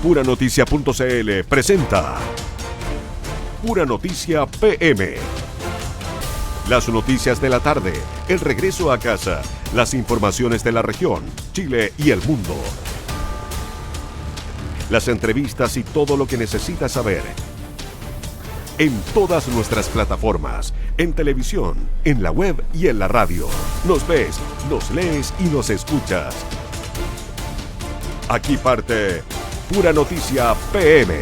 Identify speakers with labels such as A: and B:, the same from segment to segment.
A: Puranoticia.cl presenta Pura Noticia PM. Las noticias de la tarde, el regreso a casa, las informaciones de la región, Chile y el mundo. Las entrevistas y todo lo que necesitas saber. En todas nuestras plataformas, en televisión, en la web y en la radio. Nos ves, nos lees y nos escuchas. Aquí parte Pura Noticia PM.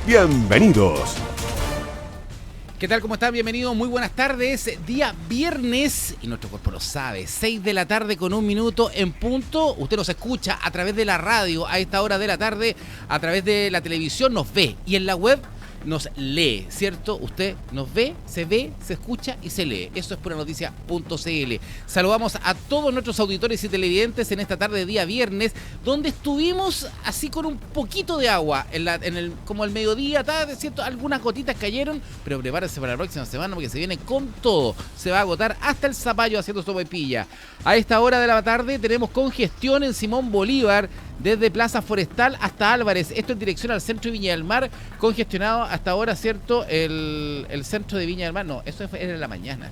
A: Bienvenidos.
B: ¿Qué tal? ¿Cómo están? Bienvenidos, muy buenas tardes. Día viernes, y nuestro cuerpo lo sabe, 6 de la tarde con 1 minuto en punto. Usted nos escucha a través de la radio a esta hora de la tarde, a través de la televisión nos ve y en la web nos lee, ¿cierto? Usted nos ve, se escucha y se lee. Eso es puranoticia.cl. Saludamos a todos nuestros auditores y televidentes en esta tarde de día viernes, donde estuvimos así con un poquito de agua, como al mediodía, ¿cierto? Algunas gotitas cayeron, pero prepárense para la próxima semana porque se viene con todo. Se va a agotar hasta el zapallo haciendo sopaipilla. A esta hora de la tarde tenemos congestión en Simón Bolívar, desde Plaza Forestal hasta Álvarez, esto en dirección al centro de Viña del Mar, congestionado hasta ahora, ¿cierto? El centro de Viña del Mar, no, eso era en la mañana,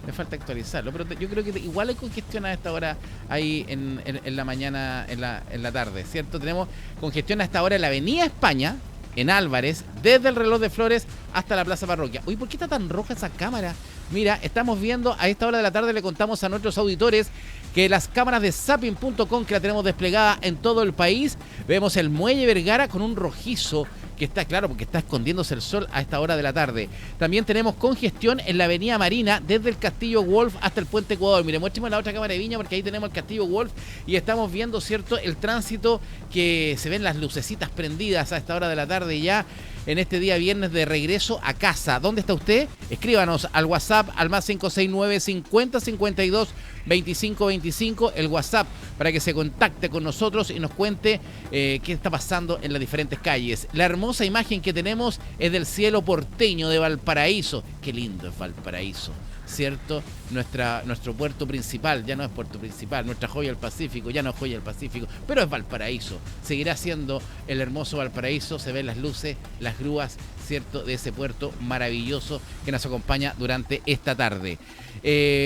B: me falta actualizarlo, pero yo creo que igual hay congestión a esta hora ahí en la mañana, en la tarde, ¿cierto? Tenemos congestión hasta ahora en la Avenida España, en Álvarez, desde el Reloj de Flores hasta la Plaza Parroquia. Uy, ¿por qué está tan roja esa cámara? Mira, estamos viendo a esta hora de la tarde, le contamos a nuestros auditores que las cámaras de Zapping.com, que la tenemos desplegada en todo el país, vemos el Muelle Vergara con un rojizo que está claro porque está escondiéndose el sol a esta hora de la tarde. También tenemos congestión en la Avenida Marina, desde el Castillo Wolf hasta el Puente Ecuador. Mire, muéstrame la otra cámara de Viña porque ahí tenemos el Castillo Wolf y estamos viendo, ¿cierto?, el tránsito, que se ven las lucecitas prendidas a esta hora de la tarde ya en este día viernes de regreso a casa. ¿Dónde está usted? Escríbanos al WhatsApp al más 569 50 52 25 25, el WhatsApp, para que se contacte con nosotros y nos cuente qué está pasando en las diferentes calles. La hermosa imagen que tenemos es del cielo porteño de Valparaíso. Qué lindo es Valparaíso, ¿cierto? Nuestro puerto principal ya no es puerto principal, nuestra joya del Pacífico ya no es joya del Pacífico, pero es Valparaíso, seguirá siendo el hermoso Valparaíso. Se ven las luces, las grúas, ¿cierto?, de ese puerto maravilloso que nos acompaña durante esta tarde.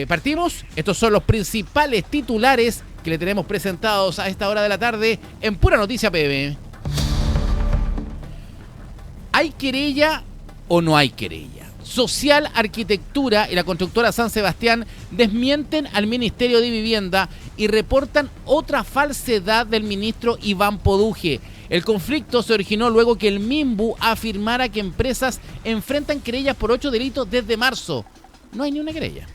B: Partimos, estos son los principales titulares que le tenemos presentados a esta hora de la tarde en Pura Noticia PM. ¿Hay querella o no hay querella? Social Arquitectura y la constructora San Sebastián desmienten al Ministerio de Vivienda y reportan otra falsedad del ministro Iván Poduje. El conflicto se originó luego que el MIMBU afirmara que empresas enfrentan querellas por 8 delitos desde marzo. No hay ni una querella.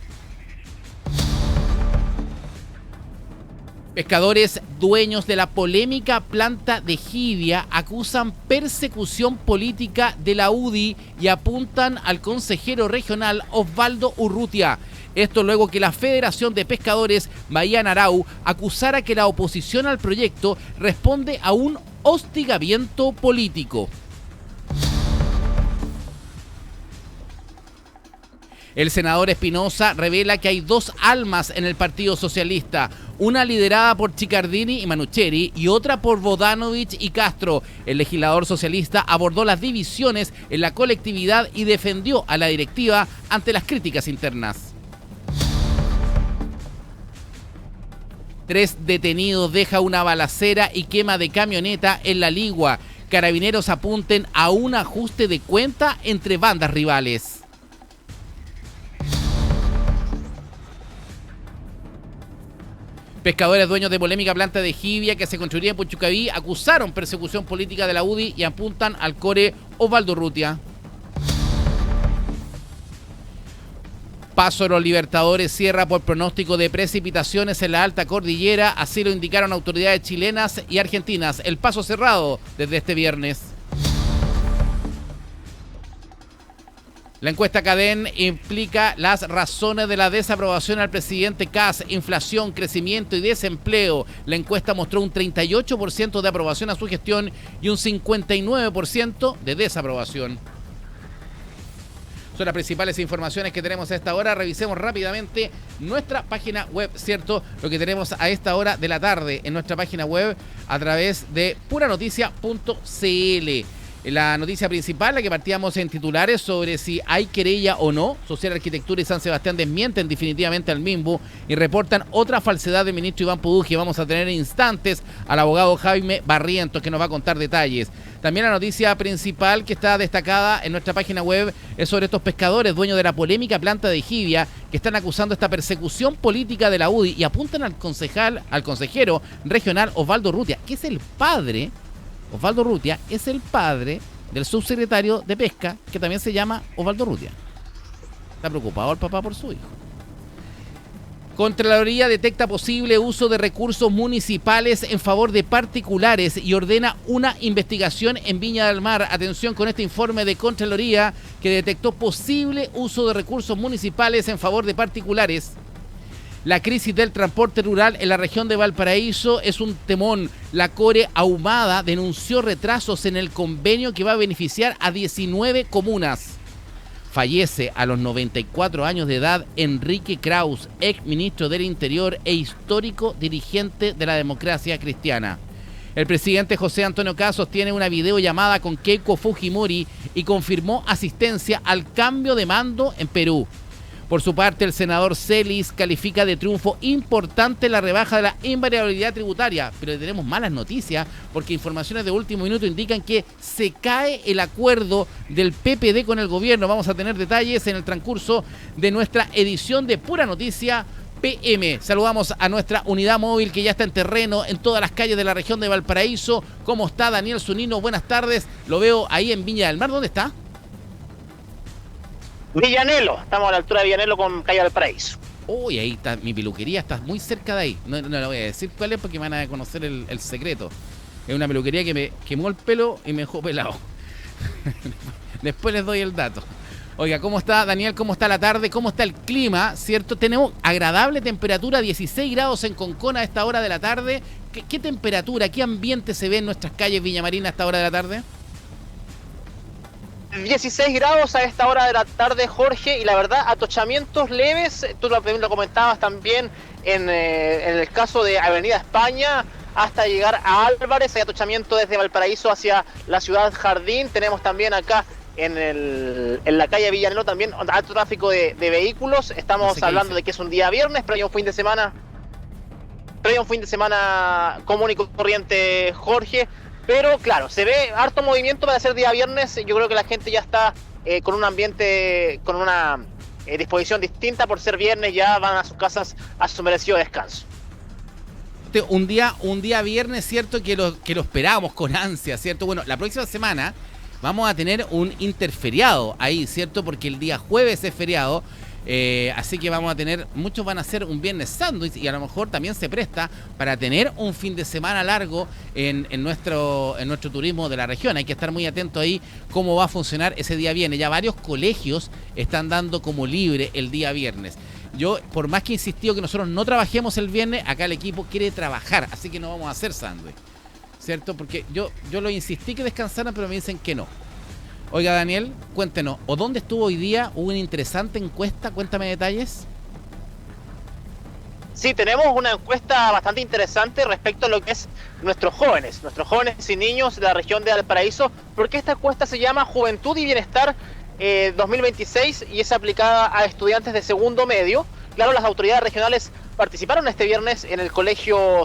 B: Pescadores dueños de la polémica planta de Jibia acusan persecución política de la UDI y apuntan al consejero regional Osvaldo Urrutia. Esto luego que la Federación de Pescadores Bahía Narau acusara que la oposición al proyecto responde a un hostigamiento político. El senador Espinosa revela que hay dos almas en el Partido Socialista, una liderada por Chicardini y Manucheri y otra por Bodanovich y Castro. El legislador socialista abordó las divisiones en la colectividad y defendió a la directiva ante las críticas internas. 3 detenidos deja una balacera y quema de camioneta en La Ligua. Carabineros apunten a un ajuste de cuenta entre bandas rivales. Pescadores dueños de polémica planta de Jibia que se construiría en Puchucaví acusaron persecución política de la UDI y apuntan al core Osvaldo Urrutia. Paso a los Libertadores cierra por pronóstico de precipitaciones en la alta cordillera, así lo indicaron autoridades chilenas y argentinas. El paso cerrado desde este viernes. La encuesta Cadén implica las razones de la desaprobación al presidente Kast: inflación, crecimiento y desempleo. La encuesta mostró un 38% de aprobación a su gestión y un 59% de desaprobación. Son las principales informaciones que tenemos a esta hora. Revisemos rápidamente nuestra página web, ¿cierto? Lo que tenemos a esta hora de la tarde en nuestra página web a través de puranoticia.cl. La noticia principal, la que partíamos en titulares sobre si hay querella o no. Social Arquitectura y San Sebastián desmienten definitivamente al Minbu y reportan otra falsedad del ministro Iván Pudugi. Vamos a tener en instantes al abogado Jaime Barrientos, que nos va a contar detalles. También la noticia principal que está destacada en nuestra página web es sobre estos pescadores dueños de la polémica planta de Jibia, que están acusando esta persecución política de la UDI y apuntan al consejero regional Osvaldo Urrutia, que es el padre. Osvaldo Urrutia es el padre del subsecretario de Pesca, que también se llama Osvaldo Urrutia. Está preocupado el papá por su hijo. Contraloría detecta posible uso de recursos municipales en favor de particulares y ordena una investigación en Viña del Mar. Atención con este informe de Contraloría que detectó posible uso de recursos municipales en favor de particulares. La crisis del transporte rural en la región de Valparaíso es un temón. La Core Ahumada denunció retrasos en el convenio que va a beneficiar a 19 comunas. Fallece a los 94 años de edad Enrique Kraus, ex ministro del Interior e histórico dirigente de la democracia cristiana. El presidente José Antonio Kast sostiene una videollamada con Keiko Fujimori y confirmó asistencia al cambio de mando en Perú. Por su parte, el senador Celis califica de triunfo importante la rebaja de la invariabilidad tributaria, pero tenemos malas noticias porque informaciones de último minuto indican que se cae el acuerdo del PPD con el gobierno. Vamos a tener detalles en el transcurso de nuestra edición de Pura Noticia PM. Saludamos a nuestra unidad móvil que ya está en terreno en todas las calles de la región de Valparaíso. ¿Cómo está Daniel Zunino? Buenas tardes. Lo veo ahí en Viña del Mar. ¿Dónde está?
C: Villanelo, estamos a la altura de Villanelo con calle Valparaíso.
B: Uy, ahí está, mi peluquería está muy cerca de ahí. No le voy a decir cuál es porque me van a conocer el secreto. Es una peluquería que me quemó el pelo y me dejó pelado. Después les doy el dato. Oiga, ¿cómo está Daniel? ¿Cómo está la tarde? ¿Cómo está el clima? ¿Cierto? Tenemos agradable temperatura, 16 grados en Concón a esta hora de la tarde. ¿Qué temperatura, qué ambiente se ve en nuestras calles Villamarina a esta hora de la tarde?
C: 16 grados a esta hora de la tarde, Jorge, y la verdad, atochamientos leves. Tú lo comentabas también en el caso de Avenida España, hasta llegar a Álvarez. Hay atochamiento desde Valparaíso hacia la ciudad Jardín. Tenemos también acá en la calle Villanelo también alto tráfico de vehículos. Estamos hablando de que es un día viernes, pero hay un fin de semana común y corriente, Jorge. Pero claro, se ve harto movimiento para ser día viernes. Yo creo que la gente ya está con un ambiente, con una disposición distinta por ser viernes. Ya van a sus casas a su merecido descanso.
B: Un día viernes, ¿cierto? Que lo esperábamos con ansia, ¿cierto? Bueno, la próxima semana vamos a tener un interferiado ahí, ¿cierto? Porque el día jueves es feriado. Así que vamos a tener, muchos van a hacer un viernes sándwich y a lo mejor también se presta para tener un fin de semana largo en nuestro turismo de la región. Hay que estar muy atento ahí cómo va a funcionar ese día viernes. Ya varios colegios están dando como libre el día viernes. Yo, por más que he insistido que nosotros no trabajemos el viernes, acá el equipo quiere trabajar, así que no vamos a hacer sándwich, ¿cierto? Porque yo lo insistí que descansaran, pero me dicen que no. Oiga, Daniel, cuéntenos, ¿o dónde estuvo hoy día? Hubo una interesante encuesta, cuéntame detalles.
C: Sí, tenemos una encuesta bastante interesante respecto a lo que es nuestros jóvenes y niños de la región de Valparaíso, porque esta encuesta se llama Juventud y Bienestar 2026 y es aplicada a estudiantes de segundo medio. Claro, las autoridades regionales participaron este viernes en el colegio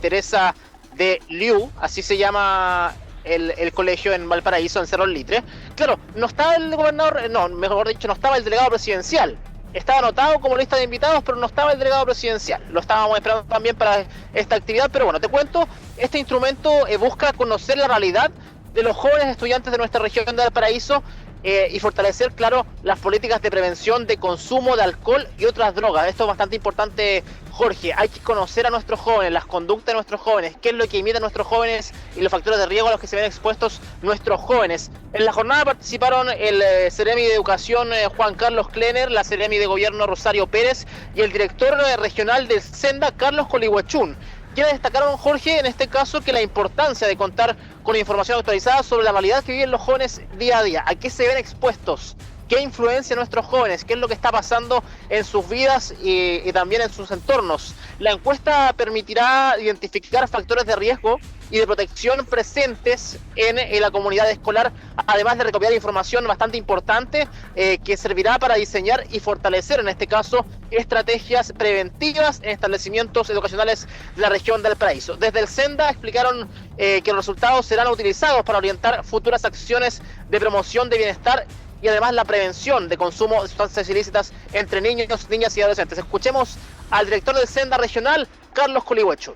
C: Teresa de Liu, así se llama el colegio en Valparaíso, en Cerro Litre. Claro, no estaba el gobernador, no, mejor dicho, no estaba el delegado presidencial. Estaba anotado como lista de invitados, pero no estaba el delegado presidencial. Lo estábamos esperando también para esta actividad, pero bueno, te cuento, este instrumento busca conocer la realidad de los jóvenes estudiantes de nuestra región de Valparaíso y fortalecer, claro, las políticas de prevención de consumo de alcohol y otras drogas. Esto es bastante importante, Jorge. Hay que conocer a nuestros jóvenes, las conductas de nuestros jóvenes, qué es lo que imitan nuestros jóvenes y los factores de riesgo a los que se ven expuestos nuestros jóvenes. En la jornada participaron el Ceremi de Educación Juan Carlos Klenner, la Ceremi de Gobierno Rosario Pérez y el director regional del Senda, Carlos Colihuachún. Quienes destacaron, Jorge, en este caso, que la importancia de contar con información actualizada sobre la realidad que viven los jóvenes día a día, a qué se ven expuestos, qué influencia en nuestros jóvenes, qué es lo que está pasando en sus vidas y también en sus entornos. La encuesta permitirá identificar factores de riesgo y de protección presentes en la comunidad escolar, además de recopilar información bastante importante que servirá para diseñar y fortalecer, en este caso, estrategias preventivas en establecimientos educacionales de la región del Paraíso. Desde el Senda explicaron que los resultados serán utilizados para orientar futuras acciones de promoción de bienestar y además la prevención de consumo de sustancias ilícitas entre niños, niñas y adolescentes. Escuchemos al director del Senda regional, Carlos Colihuecho.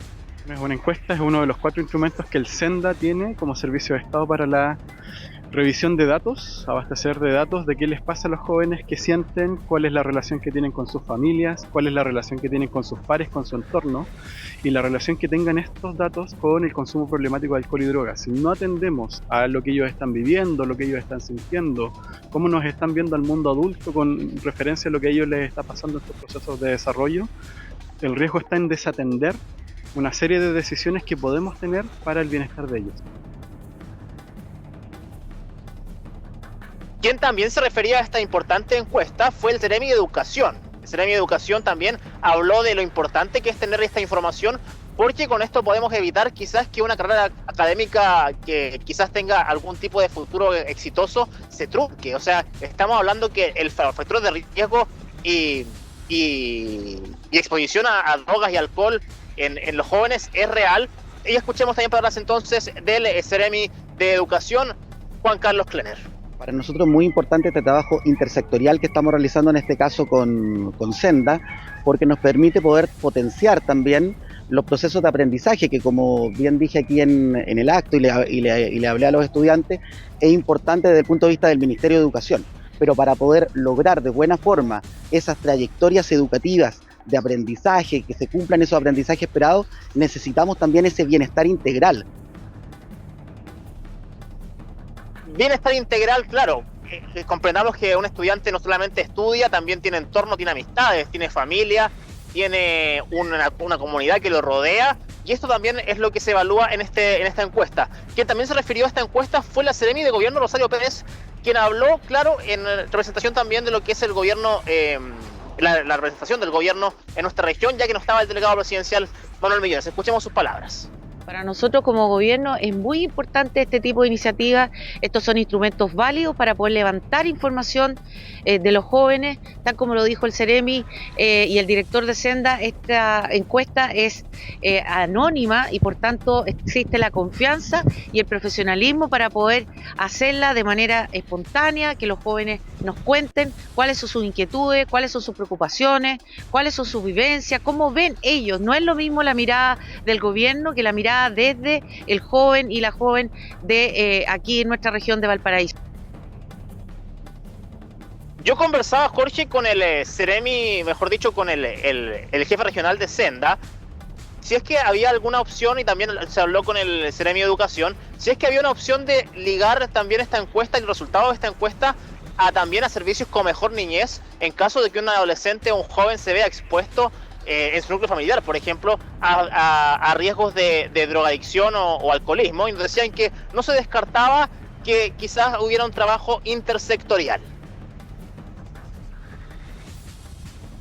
D: Una encuesta es uno de los 4 instrumentos que el Senda tiene como servicio de Estado para la revisión de datos, abastecer de datos de qué les pasa a los jóvenes, qué sienten, cuál es la relación que tienen con sus familias, cuál es la relación que tienen con sus pares, con su entorno, y la relación que tengan estos datos con el consumo problemático de alcohol y drogas. Si no atendemos a lo que ellos están viviendo, lo que ellos están sintiendo, cómo nos están viendo al mundo adulto con referencia a lo que a ellos les está pasando en estos procesos de desarrollo, el riesgo está en desatender una serie de decisiones que podemos tener para el bienestar de ellos.
C: Quien también se refería a esta importante encuesta fue el Ceremi de Educación. El Ceremi de Educación también habló de lo importante que es tener esta información, porque con esto podemos evitar quizás que una carrera académica que quizás tenga algún tipo de futuro exitoso se trunque. O sea, estamos hablando que el factor de riesgo y exposición a drogas y alcohol en los jóvenes es real. Y escuchemos también palabras entonces del Ceremi de Educación, Juan Carlos Klenner.
E: Para nosotros es muy importante este trabajo intersectorial que estamos realizando en este caso con Senda, porque nos permite poder potenciar también los procesos de aprendizaje que, como bien dije aquí en el acto y le hablé a los estudiantes, es importante desde el punto de vista del Ministerio de Educación. Pero para poder lograr de buena forma esas trayectorias educativas de aprendizaje, que se cumplan esos aprendizajes esperados, necesitamos también ese bienestar integral.
C: Bienestar integral, claro. Comprendamos que un estudiante no solamente estudia, también tiene entorno, tiene amistades, tiene familia, tiene una comunidad que lo rodea, y esto también es lo que se evalúa en esta encuesta. Quien también se refirió a esta encuesta fue la Ceremi de Gobierno, Rosario Pérez, quien habló, claro, en representación también de lo que es el gobierno, la representación del gobierno en nuestra región, ya que no estaba el delegado presidencial Manuel Millones. Escuchemos sus palabras.
F: Para nosotros como gobierno es muy importante este tipo de iniciativas. Estos son instrumentos válidos para poder levantar información de los jóvenes, tal como lo dijo el Ceremi y el director de Senda. Esta encuesta es anónima y por tanto existe la confianza y el profesionalismo para poder hacerla de manera espontánea, que los jóvenes nos cuenten cuáles son sus inquietudes, cuáles son sus preocupaciones, cuáles son sus vivencias, cómo ven ellos. No es lo mismo la mirada del gobierno que la mirada desde el joven y la joven de aquí en nuestra región de Valparaíso.
C: Yo conversaba, Jorge, con el Ceremi, mejor dicho, con el jefe regional de Senda, si es que había alguna opción, y también se habló con el Ceremi de Educación, si es que había una opción de ligar también esta encuesta y el resultado de esta encuesta también a servicios como Mejor Niñez, en caso de que un adolescente o un joven se vea expuesto en su núcleo familiar, por ejemplo, a riesgos de drogadicción o alcoholismo, y nos decían que no se descartaba que quizás hubiera un trabajo intersectorial.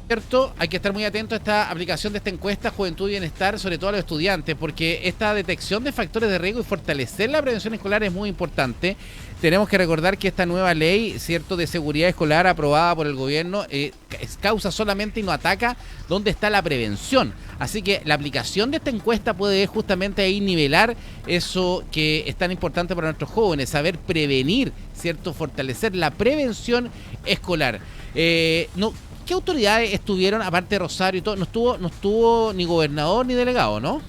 B: Cierto, hay que estar muy atento a esta aplicación de esta encuesta Juventud y Bienestar, sobre todo a los estudiantes, porque esta detección de factores de riesgo y fortalecer la prevención escolar es muy importante. Tenemos que recordar que esta nueva ley, cierto, de seguridad escolar aprobada por el gobierno causa solamente y no ataca donde está la prevención. Así que la aplicación de esta encuesta puede justamente ahí nivelar eso que es tan importante para nuestros jóvenes, saber prevenir, cierto, fortalecer la prevención escolar. ¿Qué autoridades estuvieron, aparte de Rosario y todo? No estuvo ni gobernador ni delegado, ¿no?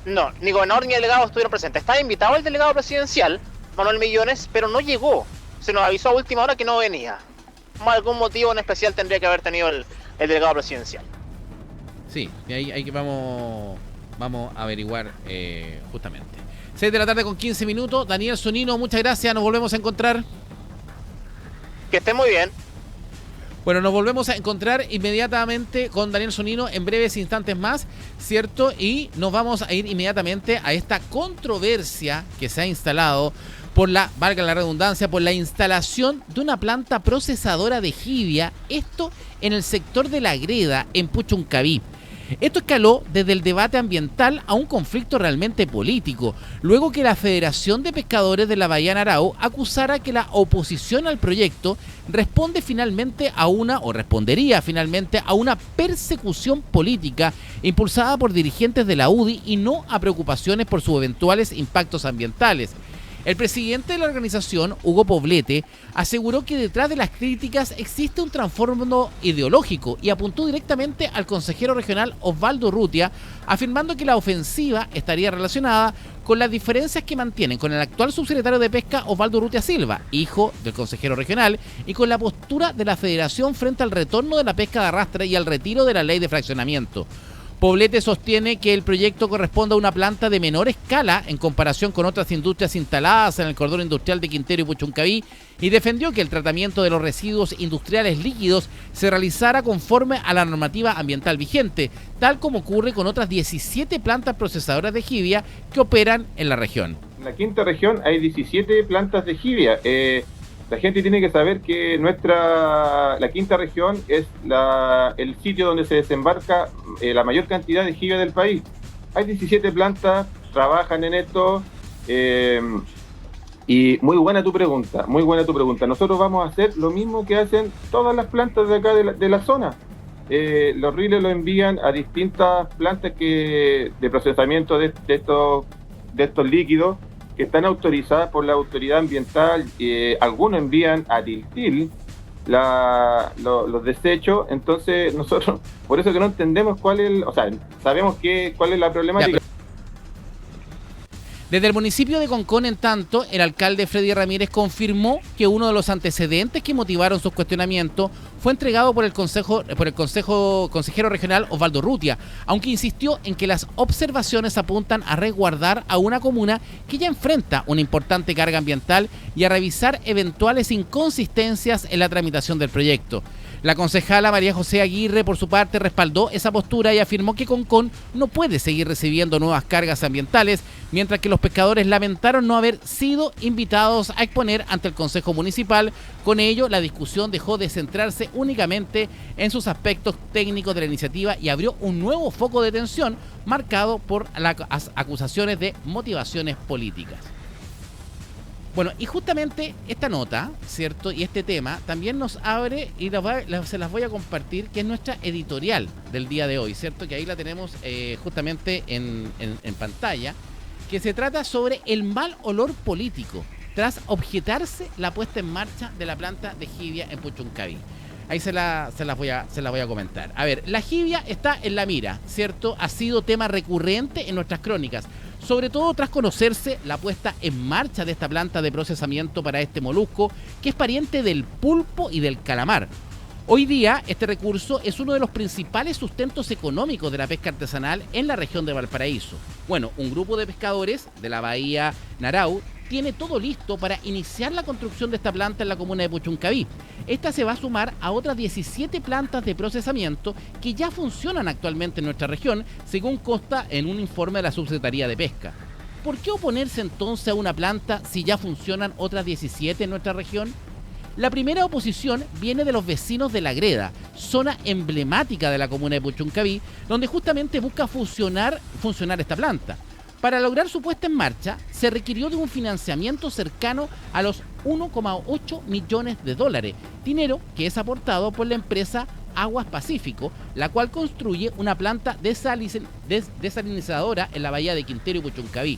C: No, ni gobernador ni delegado estuvieron presentes. Estaba invitado el delegado presidencial, Manuel Millones, pero no llegó. Se nos avisó a última hora que no venía. Por algún motivo en especial tendría que haber tenido el delegado presidencial.
B: Sí, y ahí que vamos a averiguar justamente. 6 de la tarde con 15 minutos. Daniel Zunino, muchas gracias. Nos volvemos a encontrar.
C: Que esté muy bien.
B: Bueno, nos volvemos a encontrar inmediatamente con Daniel Zunino en breves instantes más, ¿cierto? Y nos vamos a ir inmediatamente a esta controversia que se ha instalado por valga la redundancia, por la instalación de una planta procesadora de jibia, esto en el sector de La Greda, en Puchuncaví. Esto escaló desde el debate ambiental a un conflicto realmente político, luego que la Federación de Pescadores de la Bahía Narao acusara que la oposición al proyecto respondería finalmente a una persecución política impulsada por dirigentes de la UDI y no a preocupaciones por sus eventuales impactos ambientales. El presidente de la organización, Hugo Poblete, aseguró que detrás de las críticas existe un trasfondo ideológico y apuntó directamente al consejero regional Osvaldo Urrutia, afirmando que la ofensiva estaría relacionada con las diferencias que mantienen con el actual subsecretario de Pesca, Osvaldo Urrutia Silva, hijo del consejero regional, y con la postura de la federación frente al retorno de la pesca de arrastre y al retiro de la ley de fraccionamiento. Poblete sostiene que el proyecto corresponde a una planta de menor escala en comparación con otras industrias instaladas en el cordón industrial de Quintero y Puchuncaví y defendió que el tratamiento de los residuos industriales líquidos se realizara conforme a la normativa ambiental vigente, tal como ocurre con otras 17 plantas procesadoras de jibia que operan en la región.
G: En la quinta región hay 17 plantas de jibia. La gente tiene que saber que la quinta región es el sitio donde se desembarca la mayor cantidad de jibia del país. Hay 17 plantas, trabajan en esto, y muy buena tu pregunta. Nosotros vamos a hacer lo mismo que hacen todas las plantas de acá de la zona. Los riles los envían a distintas plantas de procesamiento de estos líquidos, que están autorizadas por la autoridad ambiental. Algunos envían a Tiltil los desechos. Entonces nosotros, por eso que no entendemos sabemos cuál es la problemática.
B: Desde el municipio de Concón, en tanto, el alcalde Freddy Ramírez confirmó que uno de los antecedentes que motivaron sus cuestionamientos fue entregado por el consejero regional Osvaldo Urrutia, aunque insistió en que las observaciones apuntan a resguardar a una comuna que ya enfrenta una importante carga ambiental y a revisar eventuales inconsistencias en la tramitación del proyecto. La concejala María José Aguirre, por su parte, respaldó esa postura y afirmó que Concón no puede seguir recibiendo nuevas cargas ambientales, mientras que los pescadores lamentaron no haber sido invitados a exponer ante el Consejo Municipal. Con ello, la discusión dejó de centrarse únicamente en sus aspectos técnicos de la iniciativa y abrió un nuevo foco de tensión marcado por las acusaciones de motivaciones políticas. Bueno, y justamente esta nota, ¿cierto? Y este tema también nos abre, y se las voy a compartir, que es nuestra editorial del día de hoy, ¿cierto? Que ahí la tenemos justamente en pantalla, que se trata sobre el mal olor político tras objetarse la puesta en marcha de la planta de jibia en Puchuncaví. Ahí se las voy a comentar. A ver, la jibia está en la mira, ¿cierto? Ha sido tema recurrente en nuestras crónicas, sobre todo tras conocerse la puesta en marcha de esta planta de procesamiento para este molusco, que es pariente del pulpo y del calamar. Hoy día, este recurso es uno de los principales sustentos económicos de la pesca artesanal en la región de Valparaíso. Bueno, un grupo de pescadores de la Bahía Narao tiene todo listo para iniciar la construcción de esta planta en la comuna de Puchuncaví. Esta se va a sumar a otras 17 plantas de procesamiento que ya funcionan actualmente en nuestra región, según consta en un informe de la Subsecretaría de Pesca. ¿Por qué oponerse entonces a una planta si ya funcionan otras 17 en nuestra región? La primera oposición viene de los vecinos de La Greda, zona emblemática de la comuna de Puchuncaví, donde justamente busca funcionar esta planta. Para lograr su puesta en marcha, se requirió de un financiamiento cercano a los 1,8 millones de dólares, dinero que es aportado por la empresa Aguas Pacífico, la cual construye una planta desalinizadora en la bahía de Quintero y Puchuncaví.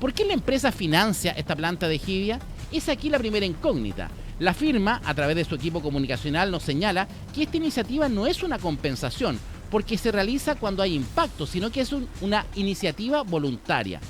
B: ¿Por qué la empresa financia esta planta de jibia? Es aquí la primera incógnita. La firma, a través de su equipo comunicacional, nos señala que esta iniciativa no es una compensación, porque se realiza cuando hay impacto, sino que es una iniciativa voluntaria.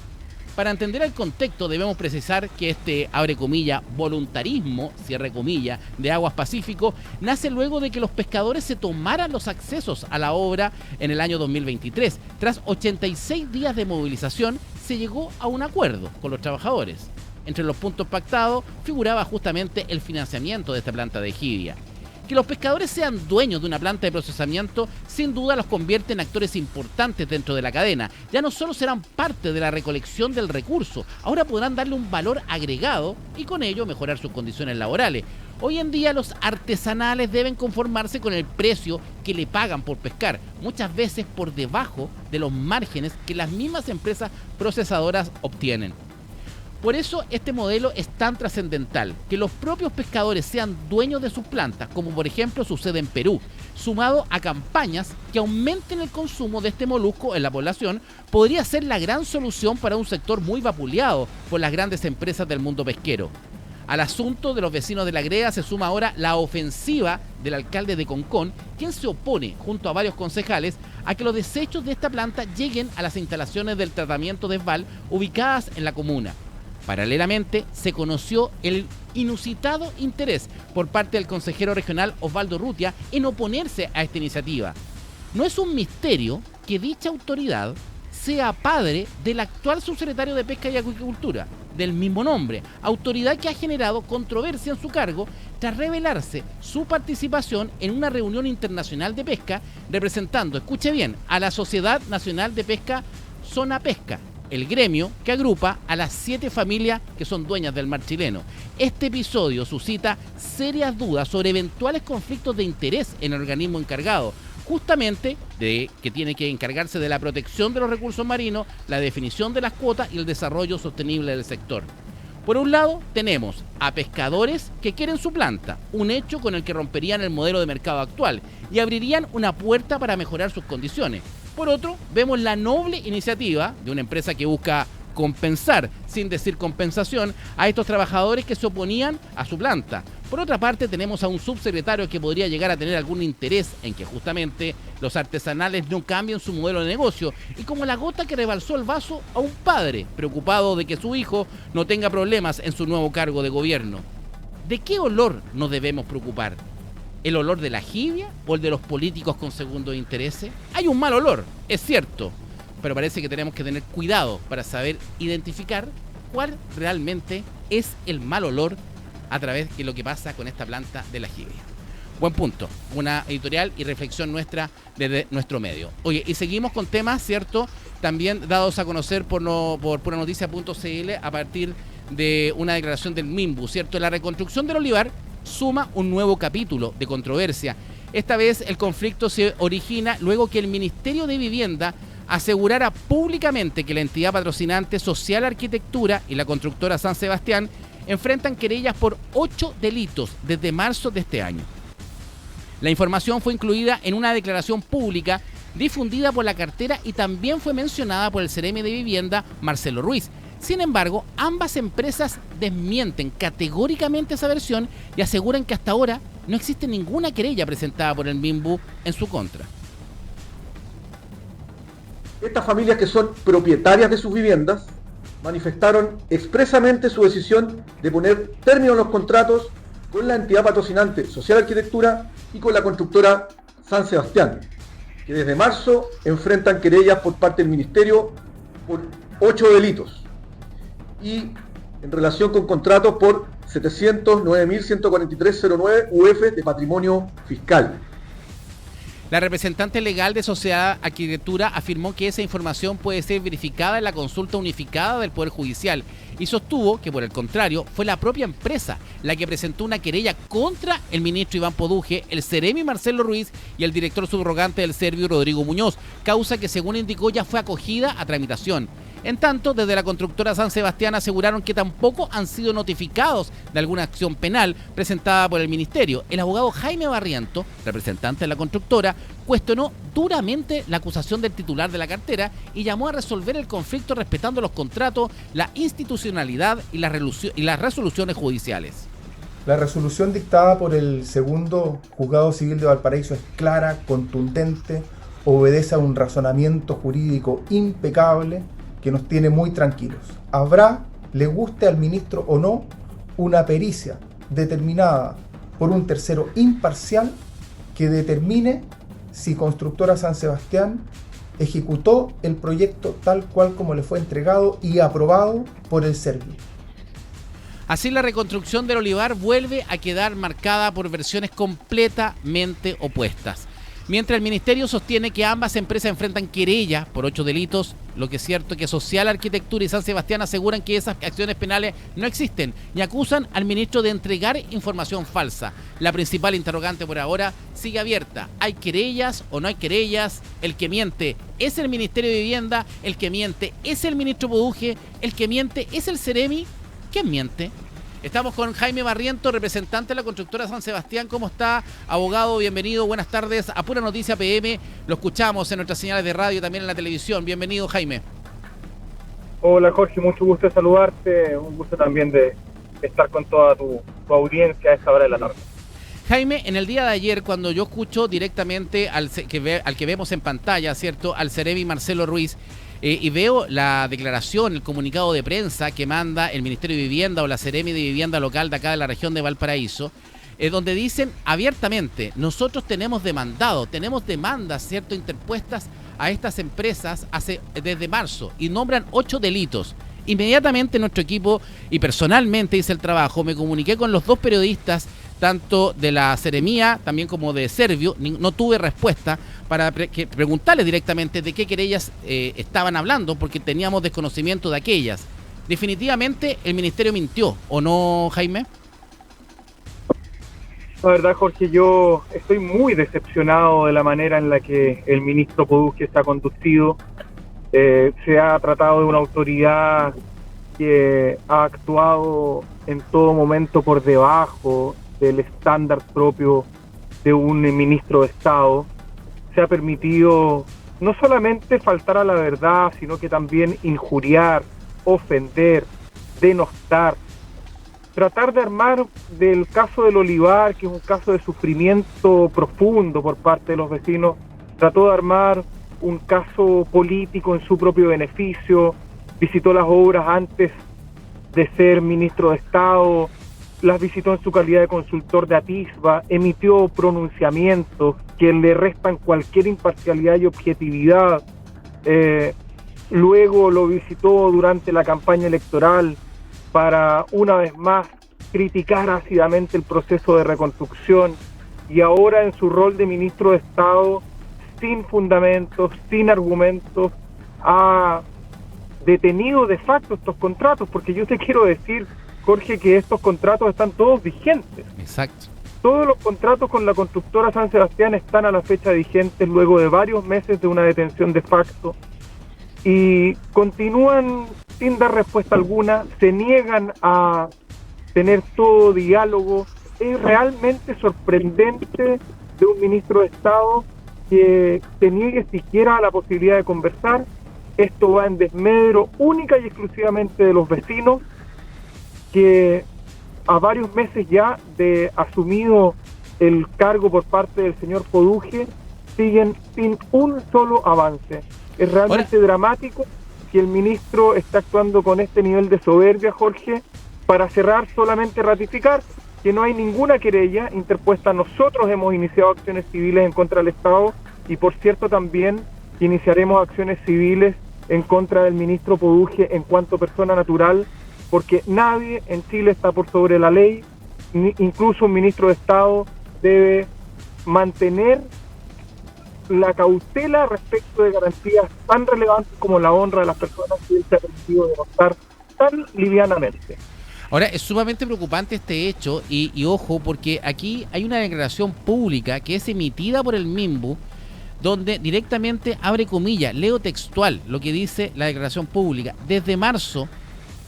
B: Para entender el contexto debemos precisar que este, abre comillas, voluntarismo, cierre comillas, de Aguas Pacífico, nace luego de que los pescadores se tomaran los accesos a la obra en el año 2023. Tras 86 días de movilización, se llegó a un acuerdo con los trabajadores. Entre los puntos pactados figuraba justamente el financiamiento de esta planta de jibia. Que los pescadores sean dueños de una planta de procesamiento sin duda los convierte en actores importantes dentro de la cadena. Ya no solo serán parte de la recolección del recurso, ahora podrán darle un valor agregado y con ello mejorar sus condiciones laborales. Hoy en día los artesanales deben conformarse con el precio que le pagan por pescar, muchas veces por debajo de los márgenes que las mismas empresas procesadoras obtienen. Por eso este modelo es tan trascendental, que los propios pescadores sean dueños de sus plantas, como por ejemplo sucede en Perú, sumado a campañas que aumenten el consumo de este molusco en la población, podría ser la gran solución para un sector muy vapuleado por las grandes empresas del mundo pesquero. Al asunto de los vecinos de la greda se suma ahora la ofensiva del alcalde de Concón, quien se opone, junto a varios concejales, a que los desechos de esta planta lleguen a las instalaciones del tratamiento de esval ubicadas en la comuna. Paralelamente, se conoció el inusitado interés por parte del consejero regional Osvaldo Rutia en oponerse a esta iniciativa. No es un misterio que dicha autoridad sea padre del actual subsecretario de Pesca y Acuicultura, del mismo nombre, autoridad que ha generado controversia en su cargo tras revelarse su participación en una reunión internacional de pesca representando, escuche bien, a la Sociedad Nacional de Pesca Zona Pesca, el gremio que agrupa a las 7 familias que son dueñas del mar chileno. Este episodio suscita serias dudas sobre eventuales conflictos de interés en el organismo encargado, justamente de que tiene que encargarse de la protección de los recursos marinos, la definición de las cuotas y el desarrollo sostenible del sector. Por un lado, tenemos a pescadores que quieren su planta, un hecho con el que romperían el modelo de mercado actual y abrirían una puerta para mejorar sus condiciones. Por otro, vemos la noble iniciativa de una empresa que busca compensar, sin decir compensación, a estos trabajadores que se oponían a su planta. Por otra parte, tenemos a un subsecretario que podría llegar a tener algún interés en que justamente los artesanales no cambien su modelo de negocio y como la gota que rebalsó el vaso a un padre preocupado de que su hijo no tenga problemas en su nuevo cargo de gobierno. ¿De qué olor nos debemos preocupar? ¿El olor de la jibia o el de los políticos con segundos intereses? Hay un mal olor, es cierto, pero parece que tenemos que tener cuidado para saber identificar cuál realmente es el mal olor a través de lo que pasa con esta planta de la jibia. Buen punto, una editorial y reflexión nuestra desde nuestro medio. Oye, y seguimos con temas, ¿cierto? También dados a conocer por puranoticia.cl a partir de una declaración del MIMBU, ¿cierto? La reconstrucción del olivar suma un nuevo capítulo de controversia. Esta vez el conflicto se origina luego que el Ministerio de Vivienda asegurara públicamente que la entidad patrocinante Social Arquitectura y la constructora San Sebastián enfrentan querellas por 8 delitos desde marzo de este año. La información fue incluida en una declaración pública difundida por la cartera y también fue mencionada por el Ceremi de Vivienda, Marcelo Ruiz. Sin embargo, ambas empresas desmienten categóricamente esa versión y aseguran que hasta ahora no existe ninguna querella presentada por el MIMBU en su contra.
H: Estas familias que son propietarias de sus viviendas manifestaron expresamente su decisión de poner término a los contratos con la entidad patrocinante Social Arquitectura y con la constructora San Sebastián, que desde marzo enfrentan querellas por parte del Ministerio por 8 delitos y en relación con contratos por 709.143.09 UF de patrimonio fiscal.
B: La representante legal de Sociedad Arquitectura afirmó que esa información puede ser verificada en la consulta unificada del Poder Judicial y sostuvo que, por el contrario, fue la propia empresa la que presentó una querella contra el ministro Iván Poduje, el Ceremi Marcelo Ruiz y el director subrogante del Servio Rodrigo Muñoz, causa que, según indicó, ya fue acogida a tramitación. En tanto, desde la constructora San Sebastián aseguraron que tampoco han sido notificados de alguna acción penal presentada por el ministerio. El abogado Jaime Barriento, representante de la constructora, cuestionó duramente la acusación del titular de la cartera y llamó a resolver el conflicto respetando los contratos, la institucionalidad y las resoluciones judiciales.
I: La resolución dictada por el segundo Juzgado Civil de Valparaíso es clara, contundente, obedece a un razonamiento jurídico impecable que nos tiene muy tranquilos. Habrá, le guste al ministro o no, una pericia determinada por un tercero imparcial que determine si Constructora San Sebastián ejecutó el proyecto tal cual como le fue entregado y aprobado por el Servio.
B: Así la reconstrucción del olivar vuelve a quedar marcada por versiones completamente opuestas. Mientras el ministerio sostiene que ambas empresas enfrentan querellas por 8 delitos, lo que es cierto que Social Arquitectura y San Sebastián aseguran que esas acciones penales no existen y acusan al ministro de entregar información falsa. La principal interrogante por ahora sigue abierta. ¿Hay querellas o no hay querellas? El que miente es el Ministerio de Vivienda, el que miente es el ministro Poduje, el que miente es el Ceremi. ¿Quién miente? Estamos con Jaime Barriento, representante de la constructora San Sebastián. ¿Cómo está, abogado? Bienvenido, buenas tardes a Pura Noticia PM. Lo escuchamos en nuestras señales de radio, también en la televisión. Bienvenido, Jaime.
J: Hola, Jorge, mucho gusto de saludarte. Un gusto también de estar con toda tu audiencia a esta hora de la tarde.
B: Jaime, en el día de ayer, cuando yo escucho directamente al que vemos en pantalla, ¿cierto?, al Ceremi Marcelo Ruiz, y veo la declaración, el comunicado de prensa que manda el Ministerio de Vivienda o la Ceremi de Vivienda local de acá de la región de Valparaíso, donde dicen abiertamente: nosotros tenemos demandas, ¿cierto?, interpuestas a estas empresas desde marzo, y nombran 8 delitos. Inmediatamente nuestro equipo, y personalmente hice el trabajo, me comuniqué con los 2 periodistas, tanto de la Ceremía también como de Servio. No tuve respuesta para preguntarles directamente de qué querellas estaban hablando, porque teníamos desconocimiento de aquellas. Definitivamente el ministerio mintió, ¿o no, Jaime?
J: La verdad, Jorge, yo estoy muy decepcionado de la manera en la que el ministro Poduje está conducido. Se ha tratado de una autoridad que ha actuado en todo momento por debajo del estándar propio de un ministro de Estado. Se ha permitido no solamente faltar a la verdad, sino que también injuriar, ofender, denostar, tratar de armar del caso del olivar, que es un caso de sufrimiento profundo por parte de los vecinos, trató de armar un caso político en su propio beneficio. Visitó las obras antes de ser ministro de Estado, las visitó en su calidad de consultor de Atisba, emitió pronunciamientos que le restan cualquier imparcialidad y objetividad. Luego lo visitó durante la campaña electoral para, una vez más, criticar ácidamente el proceso de reconstrucción, y ahora en su rol de ministro de Estado, sin fundamentos, sin argumentos, ha detenido de facto estos contratos, porque yo te quiero decir, Jorge, que estos contratos están todos vigentes.
B: Exacto.
J: Todos los contratos con la constructora San Sebastián están a la fecha vigentes luego de varios meses de una detención de facto, y continúan sin dar respuesta alguna, se niegan a tener todo diálogo. Es realmente sorprendente de un ministro de Estado que se niegue siquiera a la posibilidad de conversar. Esto va en desmedro única y exclusivamente de los vecinos, que a varios meses ya de asumido el cargo por parte del señor Poduje, siguen sin un solo avance. Es realmente dramático que el ministro esté actuando con este nivel de soberbia, Jorge. Para cerrar, solamente ratificar que no hay ninguna querella interpuesta. Nosotros hemos iniciado acciones civiles en contra del Estado, y por cierto también iniciaremos acciones civiles en contra del ministro Poduje en cuanto persona natural, porque nadie en Chile está por sobre la ley. Incluso un ministro de Estado debe mantener la cautela respecto de garantías tan relevantes como la honra de las personas que él se ha permitido denostar tan livianamente.
B: Ahora, es sumamente preocupante este hecho, y ojo, porque aquí hay una declaración pública que es emitida por el MIMBU, donde directamente abre comillas, leo textual lo que dice la declaración pública: desde marzo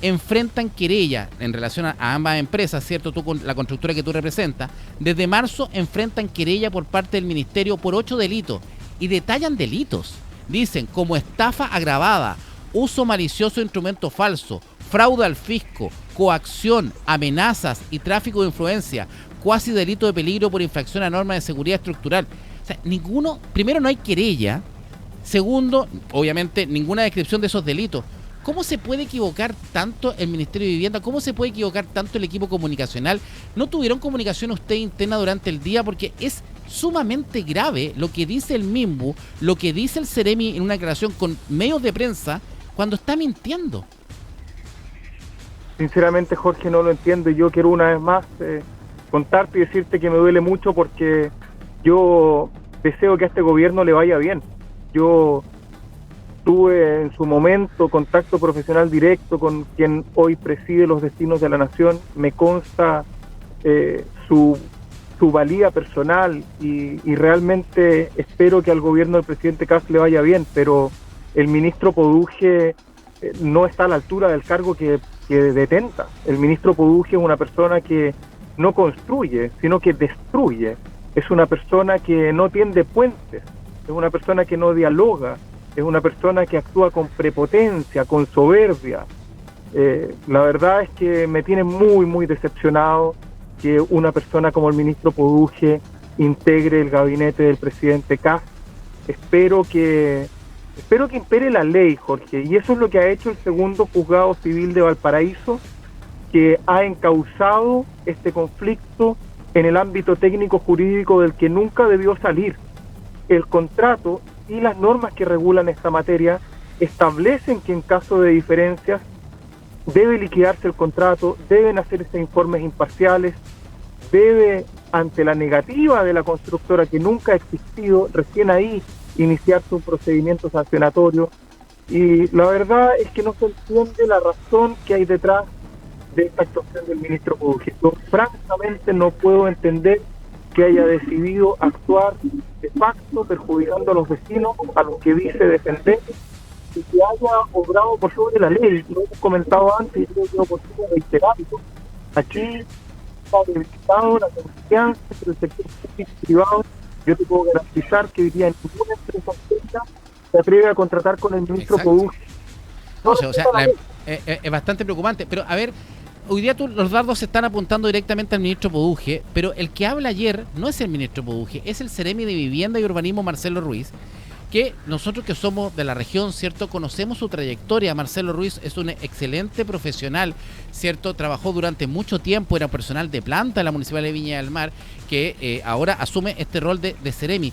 B: enfrentan querella en relación a ambas empresas, ¿cierto? Tú con la constructora que tú representas, desde marzo enfrentan querella por parte del ministerio por 8 delitos, y detallan delitos. Dicen como estafa agravada, uso malicioso de instrumento falso, fraude al fisco, coacción, amenazas y tráfico de influencia, cuasi delito de peligro por infracción a normas de seguridad estructural. O sea, primero no hay querella, segundo, obviamente ninguna descripción de esos delitos. ¿Cómo se puede equivocar tanto el Ministerio de Vivienda? ¿Cómo se puede equivocar tanto el equipo comunicacional? ¿No tuvieron comunicación usted interna durante el día? Porque es sumamente grave lo que dice el MIMBU, lo que dice el Ceremi en una declaración con medios de prensa, cuando está mintiendo.
J: sinceramente, Jorge, no lo entiendo, y yo quiero una vez más contarte y decirte que me duele mucho porque yo deseo que a este gobierno le vaya bien. Yo tuve en su momento contacto profesional directo con quien hoy preside los destinos de la nación, me consta su valía personal y realmente espero que al gobierno del presidente Kast le vaya bien, pero el ministro Poduje no está a la altura del cargo que detenta. El ministro Poduje es una persona que no construye, sino que destruye. Es una persona que no tiende puentes, es una persona que no dialoga, es una persona que actúa con prepotencia, con soberbia. La verdad es que me tiene muy, muy decepcionado que una persona como el ministro Poduje integre el gabinete del presidente Kast. Espero que impere la ley, Jorge, y eso es lo que ha hecho el segundo juzgado civil de Valparaíso, que ha encauzado este conflicto en el ámbito técnico jurídico del que nunca debió salir. El contrato y las normas que regulan esta materia establecen que en caso de diferencias debe liquidarse el contrato, deben hacerse informes imparciales, debe, ante la negativa de la constructora que nunca ha existido, recién ahí iniciarse un procedimiento sancionatorio. Y la verdad es que no se entiende la razón que hay detrás de esta actuación del ministro Poduje. Yo francamente no puedo entender que haya decidido actuar de facto perjudicando a los vecinos a los que dice defender y que haya obrado por sobre la ley. Lo hemos comentado antes y creo que es oportuno reiterarlo. Aquí está debilitado la confianza entre el sector público y privado. Yo te puedo garantizar que hoy día ninguna empresa pública se atreve a contratar con el ministro Poduje.
B: Es bastante preocupante, pero a ver, hoy día los dardos se están apuntando directamente al ministro Poduje, pero el que habla ayer no es el ministro Poduje, es el Seremi de Vivienda y Urbanismo, Marcelo Ruiz, que nosotros que somos de la región, ¿cierto?, conocemos su trayectoria. Marcelo Ruiz es un excelente profesional, ¿cierto?, trabajó durante mucho tiempo, era personal de planta en la Municipalidad de Viña del Mar, que ahora asume este rol de Seremi.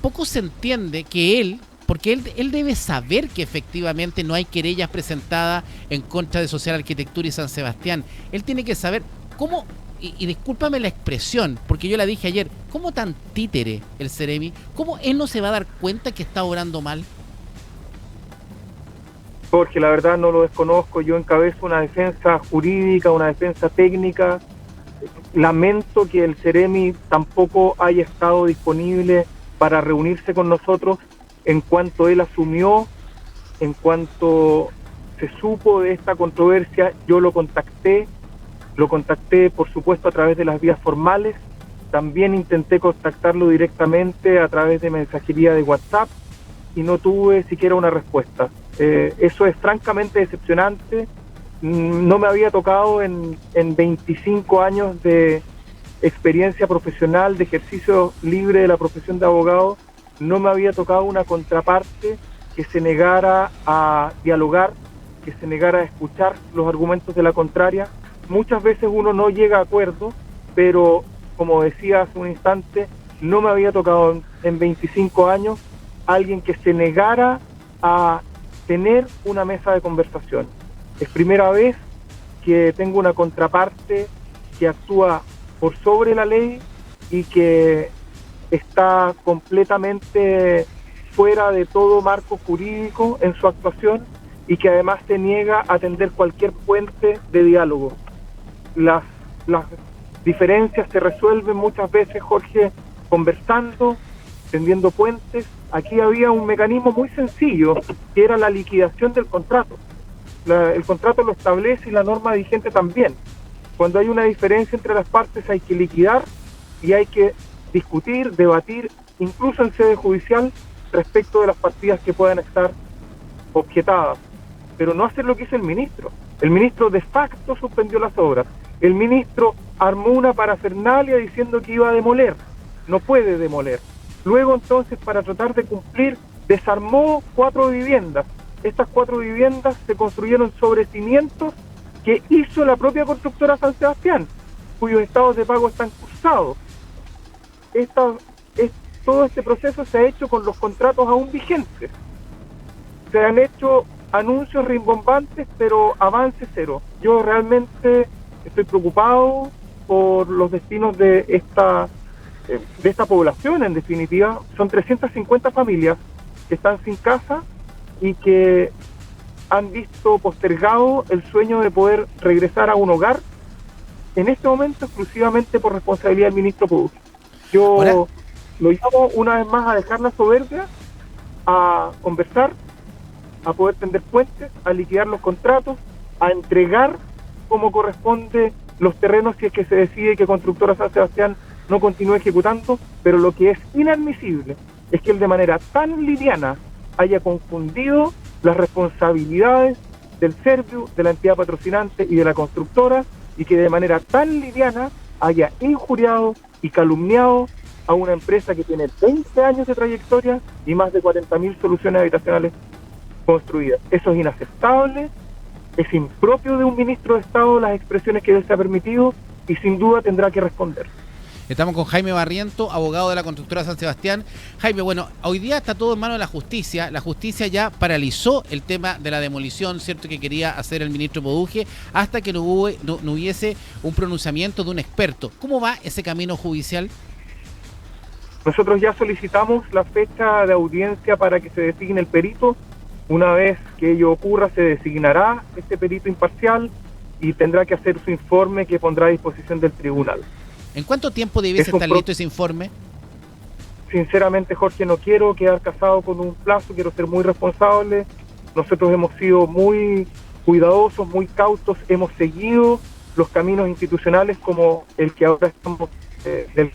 B: Poco se entiende que él, porque él debe saber que efectivamente no hay querellas presentadas en contra de Social Arquitectura y San Sebastián. Él tiene que saber cómo, y discúlpame la expresión, porque yo la dije ayer, ¿cómo tan títere el Seremi? ¿Cómo él no se va a dar cuenta que está obrando mal?
J: Jorge, la verdad no lo desconozco, yo encabezo una defensa jurídica, una defensa técnica. Lamento que el Seremi tampoco haya estado disponible para reunirse con nosotros. En cuanto él asumió, en cuanto se supo de esta controversia, yo lo contacté por supuesto a través de las vías formales, también intenté contactarlo directamente a través de mensajería de WhatsApp y no tuve siquiera una respuesta. Eso es francamente decepcionante. No me había tocado en 25 años de experiencia profesional, de ejercicio libre de la profesión de abogado, no me había tocado una contraparte que se negara a dialogar, que se negara a escuchar los argumentos de la contraria. Muchas veces uno no llega a acuerdo, pero como decía hace un instante, no me había tocado en 25 años alguien que se negara a tener una mesa de conversación. Es primera vez que tengo una contraparte que actúa por sobre la ley y que está completamente fuera de todo marco jurídico en su actuación y que además se niega a tender cualquier puente de diálogo. Las diferencias se resuelven muchas veces, Jorge, conversando, tendiendo puentes. Aquí había un mecanismo muy sencillo, que era la liquidación del contrato. El contrato lo establece y la norma vigente también. Cuando hay una diferencia entre las partes hay que liquidar y hay que discutir, debatir, incluso en sede judicial, respecto de las partidas que puedan estar objetadas. Pero no hacer lo que hizo el ministro. El ministro de facto suspendió las obras. El ministro armó una parafernalia diciendo que iba a demoler. No puede demoler. Luego entonces, para tratar de cumplir, desarmó 4 viviendas. Estas 4 viviendas se construyeron sobre cimientos que hizo la propia constructora San Sebastián, cuyos estados de pago están cursados. Todo este proceso se ha hecho con los contratos aún vigentes. Se han hecho anuncios rimbombantes, pero avance cero. Yo realmente estoy preocupado por los destinos de esta población. En definitiva, son 350 familias que están sin casa y que han visto postergado el sueño de poder regresar a un hogar, en este momento exclusivamente por responsabilidad del ministro Pudus. Yo
B: Hola.
J: lo llamo una vez más a dejar la soberbia, a conversar, a poder tender puentes, a liquidar los contratos, a entregar como corresponde los terrenos si es que se decide que Constructora San Sebastián no continúe ejecutando, pero lo que es inadmisible es que él de manera tan liviana haya confundido las responsabilidades del Serviu, de la entidad patrocinante y de la constructora, y que de manera tan liviana haya injuriado y calumniado a una empresa que tiene 20 años de trayectoria y más de 40.000 soluciones habitacionales construidas. Eso es inaceptable, es impropio de un ministro de Estado las expresiones que él se ha permitido y sin duda tendrá que responder.
B: Estamos con Jaime Barriento, abogado de la Constructora San Sebastián. Jaime, bueno, hoy día está todo en manos de la justicia. La justicia ya paralizó el tema de la demolición, ¿cierto?, que quería hacer el ministro Poduje, hasta que no hubiese un pronunciamiento de un experto. ¿Cómo va ese camino judicial?
J: Nosotros ya solicitamos la fecha de audiencia para que se designe el perito. Una vez que ello ocurra, se designará este perito imparcial y tendrá que hacer su informe que pondrá a disposición del tribunal.
B: ¿En cuánto tiempo debe estar listo ese informe?
J: Sinceramente, Jorge, no quiero quedar casado con un plazo, quiero ser muy responsable. Nosotros hemos sido muy cuidadosos, muy cautos, hemos seguido los caminos institucionales como el que ahora estamos del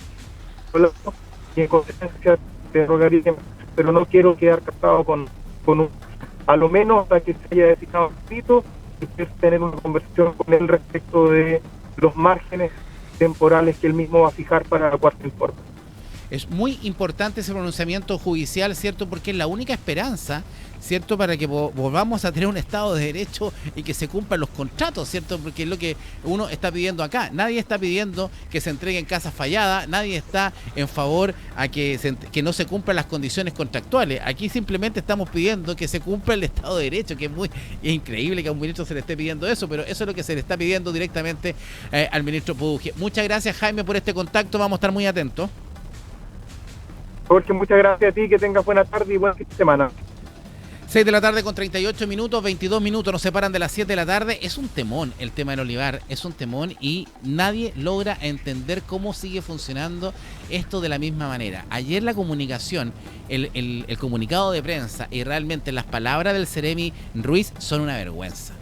J: y en consecuencia te rogaría, pero no quiero quedar casado con un, a lo menos hasta que se haya designado el perito, y tener una conversación con él respecto de los márgenes temporales que él mismo va a fijar para la cuarta informe.
B: Es muy importante ese pronunciamiento judicial, ¿cierto? Porque es la única esperanza, ¿cierto?, para que volvamos a tener un Estado de Derecho y que se cumplan los contratos, ¿cierto? Porque es lo que uno está pidiendo acá. Nadie está pidiendo que se entreguen casas falladas, nadie está en favor a que no se cumplan las condiciones contractuales. Aquí simplemente estamos pidiendo que se cumpla el Estado de Derecho, que es increíble que a un ministro se le esté pidiendo eso, pero eso es lo que se le está pidiendo directamente al ministro Poduje. Muchas gracias, Jaime, por este contacto. Vamos a estar muy atentos.
J: Jorge, muchas gracias a ti, que tengas buena tarde y buen fin de semana.
B: 6 de la tarde con 38 minutos, 22 minutos nos separan de las 7 de la tarde. Es un temón el tema del olivar, es un temón y nadie logra entender cómo sigue funcionando esto de la misma manera. Ayer la comunicación, el comunicado de prensa y realmente las palabras del Seremi Ruiz son una vergüenza.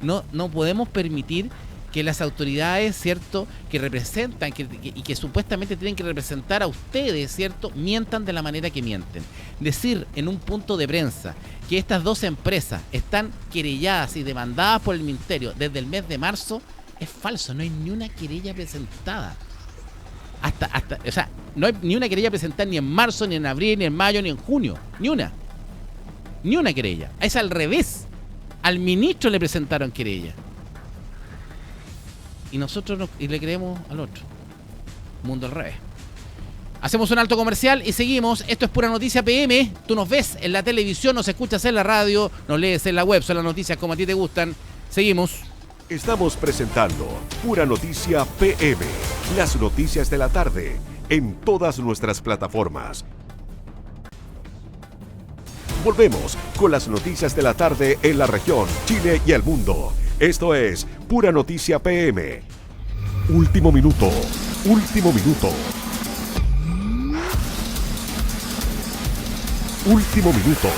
B: No podemos permitir que las autoridades, ¿cierto?, que representan y que supuestamente tienen que representar a ustedes, ¿cierto?, mientan de la manera que mienten. Decir en un punto de prensa que estas dos empresas están querelladas y demandadas por el Ministerio desde el mes de marzo es falso. No hay ni una querella presentada. O sea, no hay ni una querella presentada ni en marzo, ni en abril, ni en mayo, ni en junio. Ni una. Ni una querella. Es al revés. Al ministro le presentaron querella. Y nosotros le creemos al otro. Mundo al revés. Hacemos un alto comercial y seguimos. Esto es Pura Noticia PM. Tú nos ves en la televisión, nos escuchas en la radio, nos lees en la web. Son las noticias como a ti te gustan. Seguimos.
A: Estamos presentando Pura Noticia PM. Las noticias de la tarde en todas nuestras plataformas. Volvemos con las noticias de la tarde en la región, Chile y el mundo. Esto es Pura Noticia PM. Último minuto. Último minuto. Último minuto.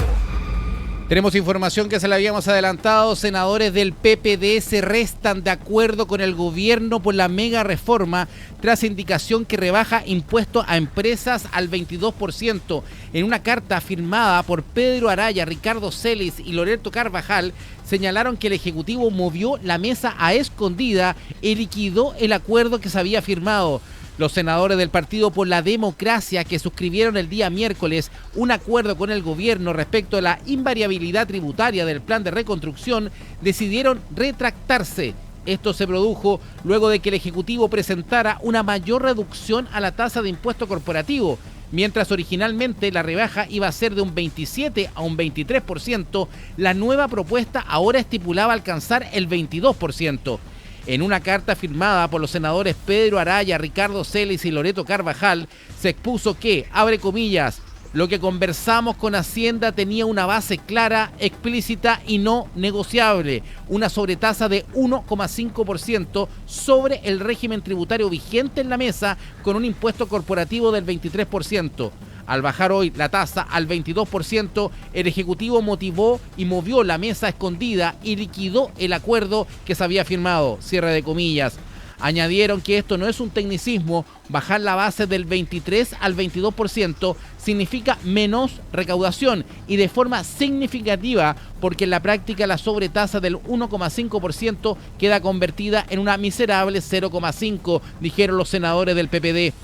B: Tenemos información que se la habíamos adelantado. Senadores del PPD se restan de acuerdo con el gobierno por la mega reforma tras indicación que rebaja impuestos a empresas al 22%. En una carta firmada por Pedro Araya, Ricardo Celis y Loreto Carvajal, señalaron que el Ejecutivo movió la mesa a escondida y liquidó el acuerdo que se había firmado. Los senadores del Partido por la Democracia, que suscribieron el día miércoles un acuerdo con el gobierno respecto a la invariabilidad tributaria del plan de reconstrucción, decidieron retractarse. Esto se produjo luego de que el Ejecutivo presentara una mayor reducción a la tasa de impuesto corporativo. Mientras originalmente la rebaja iba a ser de un 27 a un 23%, la nueva propuesta ahora estipulaba alcanzar el 22%. En una carta firmada por los senadores Pedro Araya, Ricardo Celis y Loreto Carvajal, se expuso que, abre comillas, lo que conversamos con Hacienda tenía una base clara, explícita y no negociable, una sobretasa de 1,5% sobre el régimen tributario vigente en la mesa, con un impuesto corporativo del 23%. Al bajar hoy la tasa al 22%, el Ejecutivo motivó y movió la mesa escondida y liquidó el acuerdo que se había firmado, cierre de comillas. Añadieron que esto no es un tecnicismo, bajar la base del 23 al 22% significa menos recaudación y de forma significativa, porque en la práctica la sobretasa del 1,5% queda convertida en una miserable 0,5%, dijeron los senadores del PPD.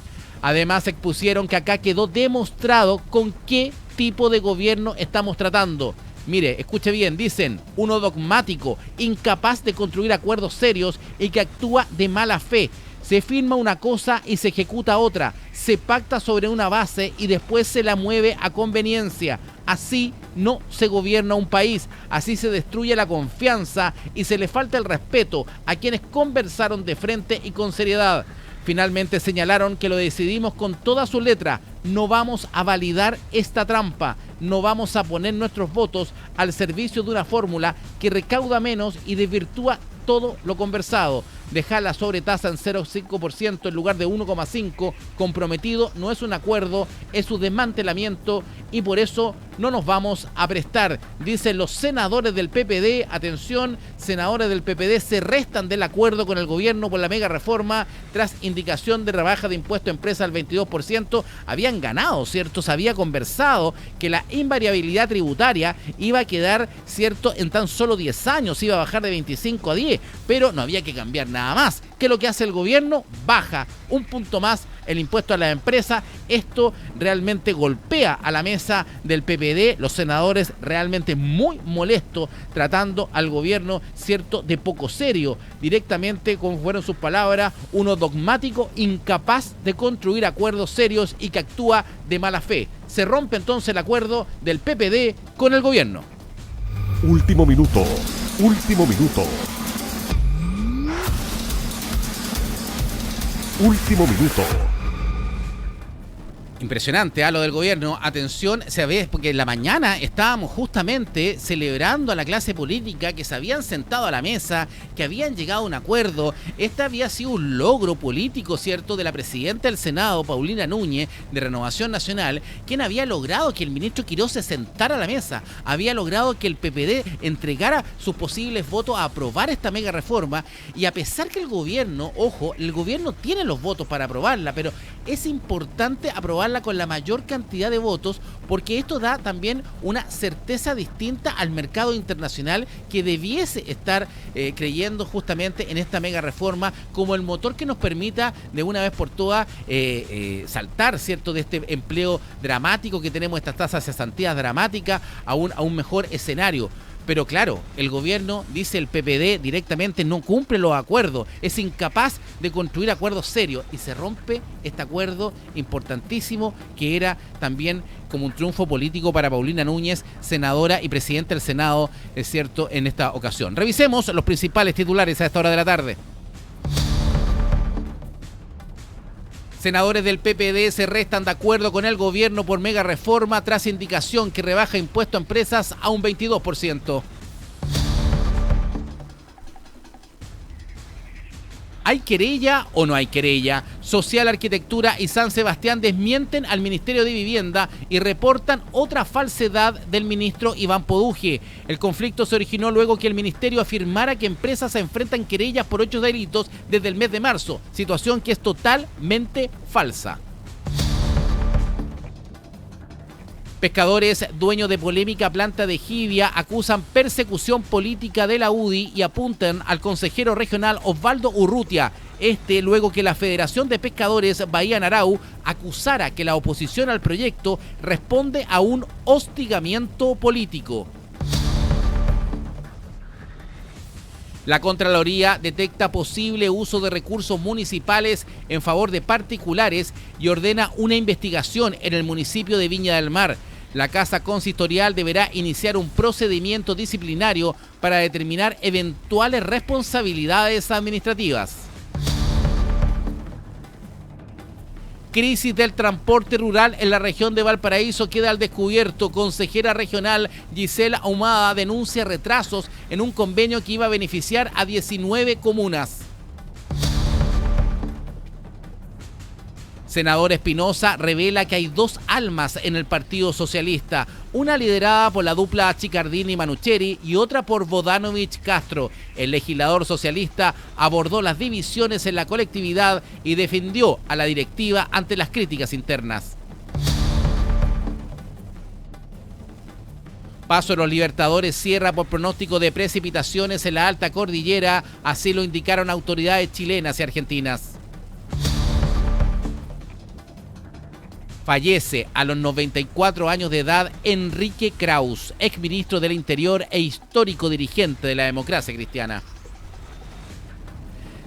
B: Además expusieron que acá quedó demostrado con qué tipo de gobierno estamos tratando. Mire, escuche bien, dicen, uno dogmático, incapaz de construir acuerdos serios y que actúa de mala fe. Se firma una cosa y se ejecuta otra. Se pacta sobre una base y después se la mueve a conveniencia. Así no se gobierna un país. Así se destruye la confianza y se le falta el respeto a quienes conversaron de frente y con seriedad. Finalmente señalaron que lo decidimos con toda su letra. No vamos a validar esta trampa. No vamos a poner nuestros votos al servicio de una fórmula que recauda menos y desvirtúa todo lo conversado. Dejar la sobretasa en 0,5% en lugar de 1,5% comprometido no es un acuerdo, es su desmantelamiento y por eso no nos vamos a prestar, dicen los senadores del PPD. Atención, senadores del PPD se restan del acuerdo con el gobierno por la mega reforma tras indicación de rebaja de impuesto a empresa al 22%. Habían ganado, ¿cierto? Se había conversado que la invariabilidad tributaria iba a quedar, ¿cierto?, en tan solo 10 años, iba a bajar de 25 a 10, pero no había que cambiar nada más. ¿Qué lo que hace el gobierno? Baja un punto más el impuesto a la empresa. Esto realmente golpea a la mesa del PPD, los senadores realmente muy molestos, tratando al gobierno, cierto, de poco serio, directamente, como fueron sus palabras, uno dogmático, incapaz de construir acuerdos serios y que actúa de mala fe. Se rompe entonces el acuerdo del PPD con el gobierno.
A: Último minuto, último minuto. Último minuto.
B: Impresionante, lo del gobierno. Atención, se ve, porque en la mañana estábamos justamente celebrando a la clase política que se habían sentado a la mesa, que habían llegado a un acuerdo. Este había sido un logro político, ¿cierto?, de la presidenta del Senado, Paulina Núñez, de Renovación Nacional, quien había logrado que el ministro Quirós se sentara a la mesa, había logrado que el PPD entregara sus posibles votos a aprobar esta mega reforma, y a pesar que el gobierno, ojo, el gobierno tiene los votos para aprobarla, pero es importante aprobarla con la mayor cantidad de votos, porque esto da también una certeza distinta al mercado internacional, que debiese estar creyendo justamente en esta mega reforma como el motor que nos permita de una vez por todas saltar, ¿cierto?, de este empleo dramático que tenemos, estas tasas de cesantías dramáticas, a un mejor escenario. Pero claro, el gobierno, dice el PPD, directamente no cumple los acuerdos, es incapaz de construir acuerdos serios y se rompe este acuerdo importantísimo que era también como un triunfo político para Paulina Núñez, senadora y presidenta del Senado, es cierto, en esta ocasión. Revisemos los principales titulares a esta hora de la tarde. Senadores del PPD se restan de acuerdo con el gobierno por mega reforma tras indicación que rebaja impuesto a empresas a un 22%. ¿Hay querella o no hay querella? Social Arquitectura y San Sebastián desmienten al Ministerio de Vivienda y reportan otra falsedad del ministro Iván Poduje. El conflicto se originó luego que el ministerio afirmara que empresas se enfrentan querellas por 8 delitos desde el mes de marzo, situación que es totalmente falsa. Pescadores, dueños de polémica planta de jibia, acusan persecución política de la UDI y apuntan al consejero regional Osvaldo Urrutia. Luego que la Federación de Pescadores Bahía Narau acusara que la oposición al proyecto responde a un hostigamiento político. La Contraloría detecta posible uso de recursos municipales en favor de particulares y ordena una investigación en el municipio de Viña del Mar. La Casa Consistorial deberá iniciar un procedimiento disciplinario para determinar eventuales responsabilidades administrativas. Crisis del transporte rural en la región de Valparaíso queda al descubierto. Consejera regional Gisela Ahumada denuncia retrasos en un convenio que iba a beneficiar a 19 comunas. Senador Espinosa revela que hay dos almas en el Partido Socialista, una liderada por la dupla Chicardini-Manucheri y otra por Bodanovich-Castro. El legislador socialista abordó las divisiones en la colectividad y defendió a la directiva ante las críticas internas. Paso de los Libertadores cierra por pronóstico de precipitaciones en la alta cordillera, así lo indicaron autoridades chilenas y argentinas. Fallece a los 94 años de edad Enrique Kraus, exministro del Interior e histórico dirigente de la democracia cristiana.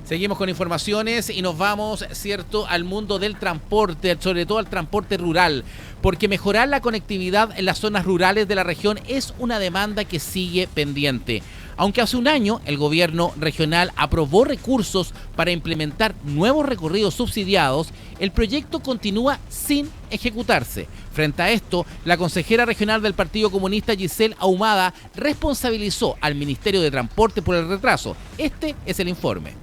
B: Seguimos con informaciones y nos vamos, ¿cierto?, al mundo del transporte, sobre todo al transporte rural, porque mejorar la conectividad en las zonas rurales de la región es una demanda que sigue pendiente. Aunque hace un año el gobierno regional aprobó recursos para implementar nuevos recorridos subsidiados, el proyecto continúa sin ejecutarse. Frente a esto, la consejera regional del Partido Comunista, Gisela Ahumada, responsabilizó al Ministerio de Transporte por el retraso. Este es el informe.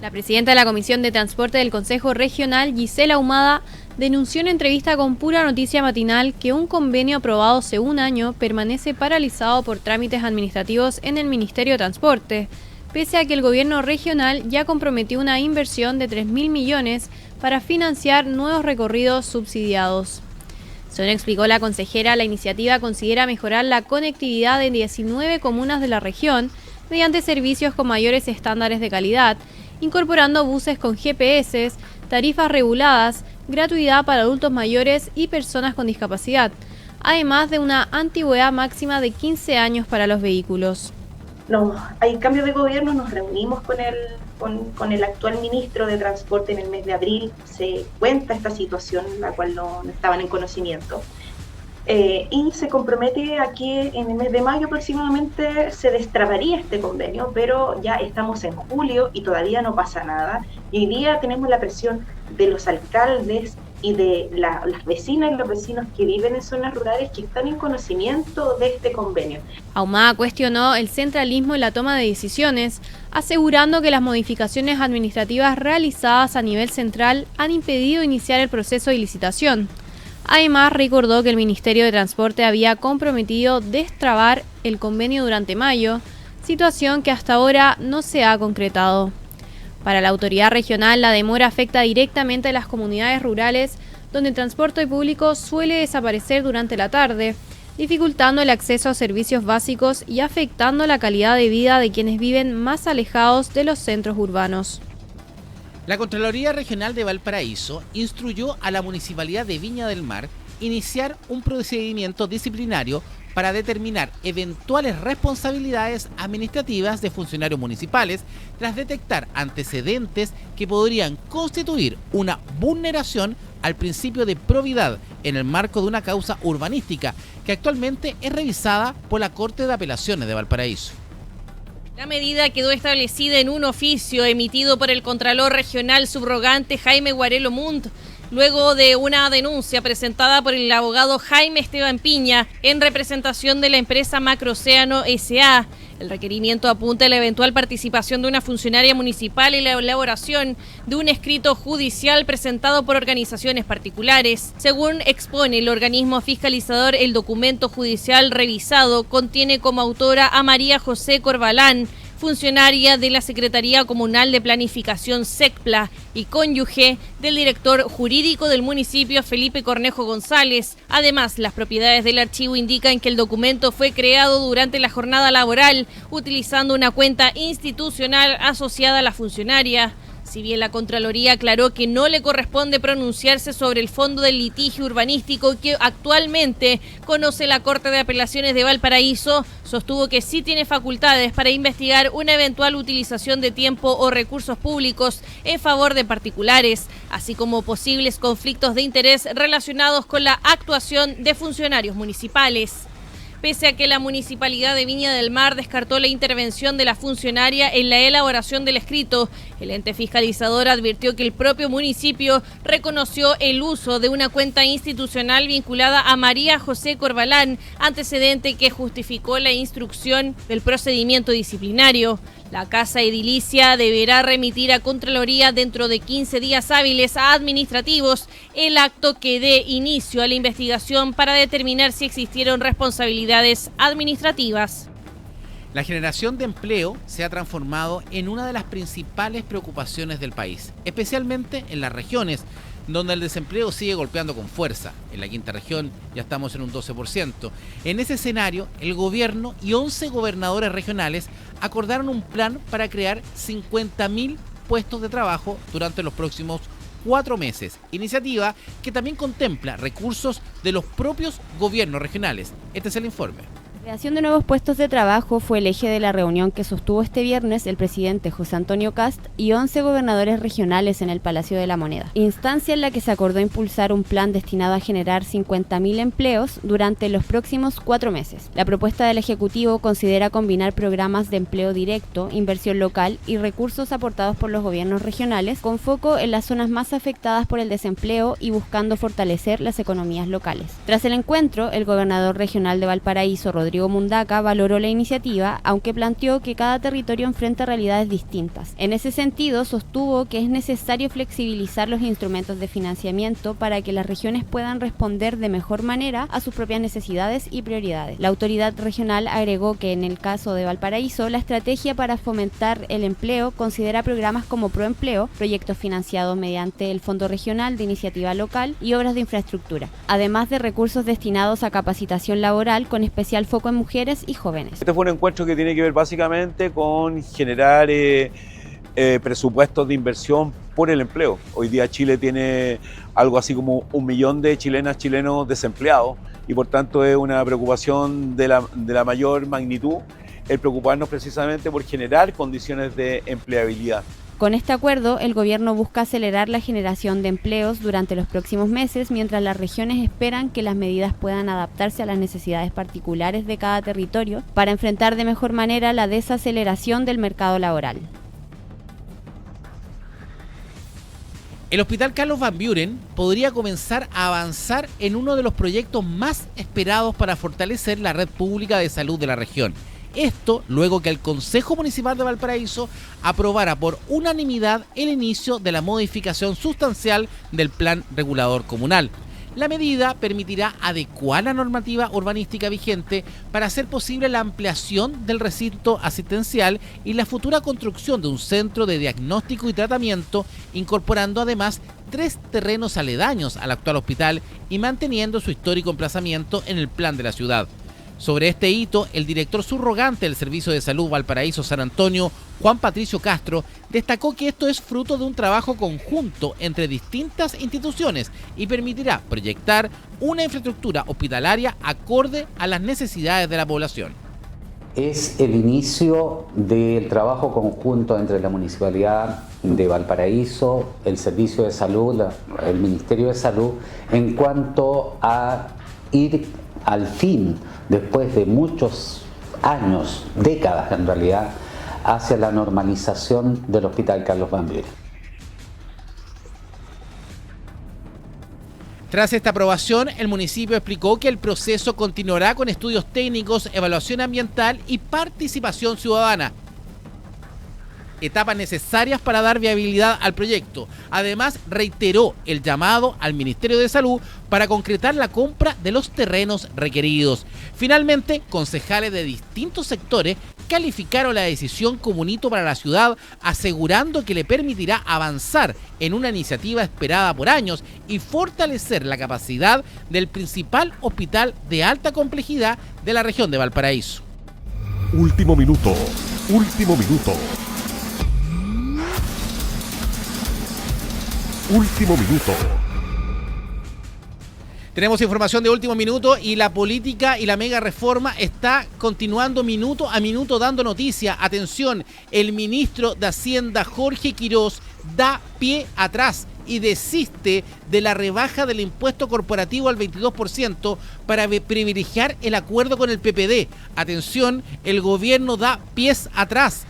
K: La presidenta de la Comisión de Transporte del Consejo Regional, Gisela Ahumada, denunció en entrevista con Pura Noticia Matinal que un convenio aprobado hace un año permanece paralizado por trámites administrativos en el Ministerio de Transporte, pese a que el gobierno regional ya comprometió una inversión de 3.000 millones para financiar nuevos recorridos subsidiados. Según explicó la consejera, la iniciativa considera mejorar la conectividad en 19 comunas de la región mediante servicios con mayores estándares de calidad, incorporando buses con GPS, tarifas reguladas, gratuidad para adultos mayores y personas con discapacidad, además de una antigüedad máxima de 15 años para los vehículos.
L: No, hay cambio de gobierno, nos reunimos con el actual ministro de Transporte en el mes de abril, se cuenta esta situación, la cual no estaban en conocimiento. Y se compromete a que en el mes de mayo aproximadamente se destrabaría este convenio, pero ya estamos en julio y todavía no pasa nada. Y hoy día tenemos la presión de los alcaldes y de las vecinas y los vecinos que viven en zonas rurales que están en conocimiento de este convenio.
K: Ahumada cuestionó el centralismo en la toma de decisiones, asegurando que las modificaciones administrativas realizadas a nivel central han impedido iniciar el proceso de licitación. Además, recordó que el Ministerio de Transporte había comprometido destrabar el convenio durante mayo, situación que hasta ahora no se ha concretado. Para la autoridad regional, la demora afecta directamente a las comunidades rurales, donde el transporte público suele desaparecer durante la tarde, dificultando el acceso a servicios básicos y afectando la calidad de vida de quienes viven más alejados de los centros urbanos.
B: La Contraloría Regional de Valparaíso instruyó a la Municipalidad de Viña del Mar iniciar un procedimiento disciplinario para determinar eventuales responsabilidades administrativas de funcionarios municipales tras detectar antecedentes que podrían constituir una vulneración al principio de probidad en el marco de una causa urbanística que actualmente es revisada por la Corte de Apelaciones de Valparaíso.
M: La medida quedó establecida en un oficio emitido por el Contralor Regional subrogante Jaime Guarelo Munt, luego de una denuncia presentada por el abogado Jaime Esteban Piña en representación de la empresa Macroocéano S.A. El requerimiento apunta a la eventual participación de una funcionaria municipal en la elaboración de un escrito judicial presentado por organizaciones particulares. Según expone el organismo fiscalizador, el documento judicial revisado contiene como autora a María José Corbalán, funcionaria de la Secretaría Comunal de Planificación SECPLA y cónyuge del director jurídico del municipio Felipe Cornejo González. Además, las propiedades del archivo indican que el documento fue creado durante la jornada laboral utilizando una cuenta institucional asociada a la funcionaria. Si bien la Contraloría aclaró que no le corresponde pronunciarse sobre el fondo del litigio urbanístico que actualmente conoce la Corte de Apelaciones de Valparaíso, sostuvo que sí tiene facultades para investigar una eventual utilización de tiempo o recursos públicos en favor de particulares, así como posibles conflictos de interés relacionados con la actuación de funcionarios municipales. Pese a que la Municipalidad de Viña del Mar descartó la intervención de la funcionaria en la elaboración del escrito, el ente fiscalizador advirtió que el propio municipio reconoció el uso de una cuenta institucional vinculada a María José Corbalán, antecedente que justificó la instrucción del procedimiento disciplinario. La Casa Edilicia deberá remitir a Contraloría dentro de 15 días hábiles a administrativos el acto que dé inicio a la investigación para determinar si existieron responsabilidades administrativas.
B: La generación de empleo se ha transformado en una de las principales preocupaciones del país, especialmente en las regiones donde el desempleo sigue golpeando con fuerza. En la quinta región ya estamos en un 12%. En ese escenario, el gobierno y 11 gobernadores regionales acordaron un plan para crear 50.000 puestos de trabajo durante los próximos 4 meses. Iniciativa que también contempla recursos de los propios gobiernos regionales. Este es el informe.
N: La creación de nuevos puestos de trabajo fue el eje de la reunión que sostuvo este viernes el presidente José Antonio Kast y 11 gobernadores regionales en el Palacio de la Moneda, instancia en la que se acordó impulsar un plan destinado a generar 50.000 empleos durante los próximos 4 meses. La propuesta del Ejecutivo considera combinar programas de empleo directo, inversión local y recursos aportados por los gobiernos regionales con foco en las zonas más afectadas por el desempleo y buscando fortalecer las economías locales. Tras el encuentro, el gobernador regional de Valparaíso, Rodrigo Mundaca, valoró la iniciativa, aunque planteó que cada territorio enfrenta realidades distintas. En ese sentido, sostuvo que es necesario flexibilizar los instrumentos de financiamiento para que las regiones puedan responder de mejor manera a sus propias necesidades y prioridades. La autoridad regional agregó que en el caso de Valparaíso, la estrategia para fomentar el empleo considera programas como Proempleo, proyectos financiados mediante el Fondo Regional de Iniciativa Local y obras de infraestructura, además de recursos destinados a capacitación laboral con especial foco en mujeres y jóvenes.
O: Este fue un encuentro que tiene que ver básicamente con generar presupuestos de inversión por el empleo. Hoy día Chile tiene algo así como 1 millón de chilenos desempleados y por tanto es una preocupación de la mayor magnitud el preocuparnos precisamente por generar condiciones de empleabilidad.
N: Con este acuerdo, el gobierno busca acelerar la generación de empleos durante los próximos meses, mientras las regiones esperan que las medidas puedan adaptarse a las necesidades particulares de cada territorio para enfrentar de mejor manera la desaceleración del mercado laboral.
B: El Hospital Carlos Van Buren podría comenzar a avanzar en uno de los proyectos más esperados para fortalecer la red pública de salud de la región. Esto luego que el Consejo Municipal de Valparaíso aprobara por unanimidad el inicio de la modificación sustancial del Plan Regulador Comunal. La medida permitirá adecuar la normativa urbanística vigente para hacer posible la ampliación del recinto asistencial y la futura construcción de un centro de diagnóstico y tratamiento, incorporando además 3 terrenos aledaños al actual hospital y manteniendo su histórico emplazamiento en el plan de la ciudad. Sobre este hito, el director subrogante del Servicio de Salud Valparaíso San Antonio, Juan Patricio Castro, destacó que esto es fruto de un trabajo conjunto entre distintas instituciones y permitirá proyectar una infraestructura hospitalaria acorde a las necesidades de la población.
P: Es el inicio del trabajo conjunto entre la Municipalidad de Valparaíso, el Servicio de Salud, el Ministerio de Salud, en cuanto a ir al fin, después de muchos años, décadas en realidad, hacia la normalización del Hospital Carlos Van Buren.
B: Tras esta aprobación, el municipio explicó que el proceso continuará con estudios técnicos, evaluación ambiental y participación ciudadana, etapas necesarias para dar viabilidad al proyecto. Además, reiteró el llamado al Ministerio de Salud para concretar la compra de los terrenos requeridos. Finalmente, concejales de distintos sectores calificaron la decisión como un hito para la ciudad, asegurando que le permitirá avanzar en una iniciativa esperada por años y fortalecer la capacidad del principal hospital de alta complejidad de la región de Valparaíso.
A: Último minuto. Último minuto.
B: Tenemos información de último minuto y la política y la mega reforma está continuando minuto a minuto dando noticia. Atención, el ministro de Hacienda, Jorge Quirós, da pie atrás y desiste de la rebaja del impuesto corporativo al 22% para privilegiar el acuerdo con el PPD. Atención, el gobierno da pies atrás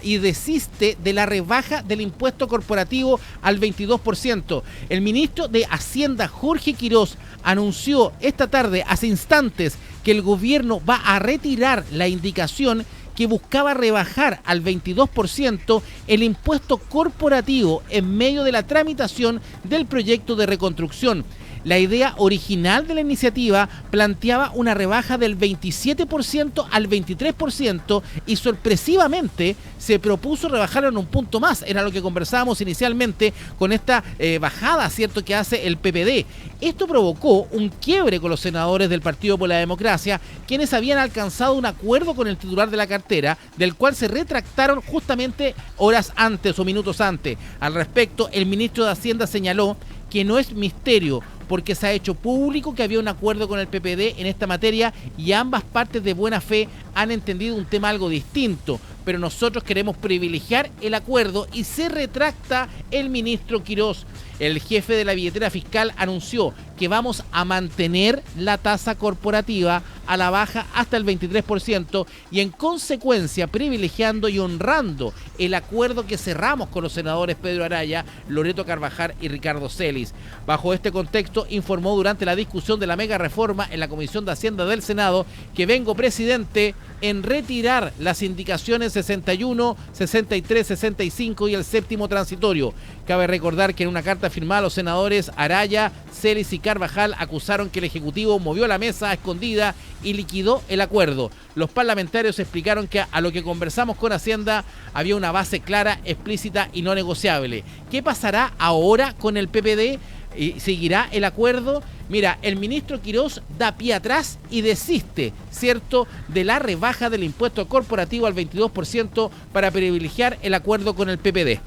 B: y desiste de la rebaja del impuesto corporativo al 22%. El ministro de Hacienda, Jorge Quirós, anunció esta tarde, hace instantes, que el gobierno va a retirar la indicación que buscaba rebajar al 22% el impuesto corporativo en medio de la tramitación del proyecto de reconstrucción. La idea original de la iniciativa planteaba una rebaja del 27% al 23% y sorpresivamente se propuso rebajarlo en un punto más. Era lo que conversábamos inicialmente con esta bajada, ¿cierto?, que hace el PPD. Esto provocó un quiebre con los senadores del Partido por la Democracia, quienes habían alcanzado un acuerdo con el titular de la cartera, del cual se retractaron justamente horas antes o minutos antes. Al respecto, el ministro de Hacienda señaló que no es misterio, porque se ha hecho público que había un acuerdo con el PPD en esta materia y ambas partes de buena fe han entendido un tema algo distinto, pero nosotros queremos privilegiar el acuerdo y se retracta el ministro Quirós. El jefe de la billetera fiscal anunció que vamos a mantener la tasa corporativa a la baja hasta el 23% y en consecuencia privilegiando y honrando el acuerdo que cerramos con los senadores Pedro Araya, Loreto Carvajal y Ricardo Celis. Bajo este contexto, informó durante la discusión de la mega reforma en la Comisión de Hacienda del Senado que vengo, presidente, en retirar las indicaciones 61, 63, 65 y el séptimo transitorio. Cabe recordar que en una carta firmada los senadores Araya, Celis y Carvajal acusaron que el Ejecutivo movió la mesa a escondida y liquidó el acuerdo. Los parlamentarios explicaron que a lo que conversamos con Hacienda había una base clara, explícita y no negociable. ¿Qué pasará ahora con el PPD? ¿Y seguirá el acuerdo? Mira, el ministro Quirós da pie atrás y desiste, ¿cierto?, de la rebaja del impuesto corporativo al 22% para privilegiar el acuerdo con el PPD.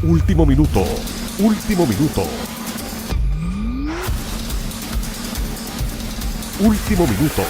A: Último minuto. Último minuto. Último minuto.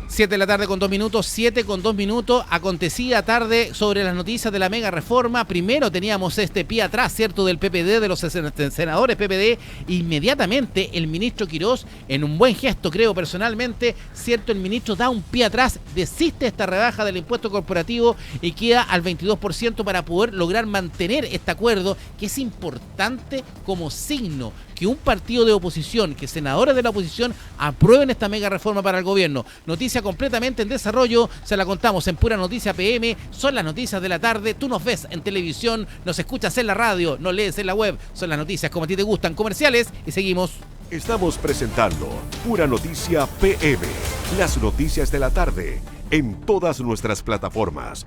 B: 7 de la tarde con 2 minutos, 7 con 2 minutos, acontecía tarde sobre las noticias de la mega reforma. Primero teníamos este pie atrás, ¿cierto?, del PPD, de los senadores PPD. Inmediatamente el ministro Quirós, en un buen gesto creo personalmente, ¿cierto?, el ministro da un pie atrás, desiste esta rebaja del impuesto corporativo y queda al 22% para poder lograr mantener este acuerdo, que es importante como signo que un partido de oposición, que senadores de la oposición aprueben esta mega reforma para el gobierno. Noticia completamente en desarrollo, se la contamos en Pura Noticia PM, son las noticias de la tarde, tú nos ves en televisión, nos escuchas en la radio, nos lees en la web, son las noticias como a ti te gustan, comerciales, y seguimos.
A: Estamos presentando Pura Noticia PM, las noticias de la tarde, en todas nuestras plataformas.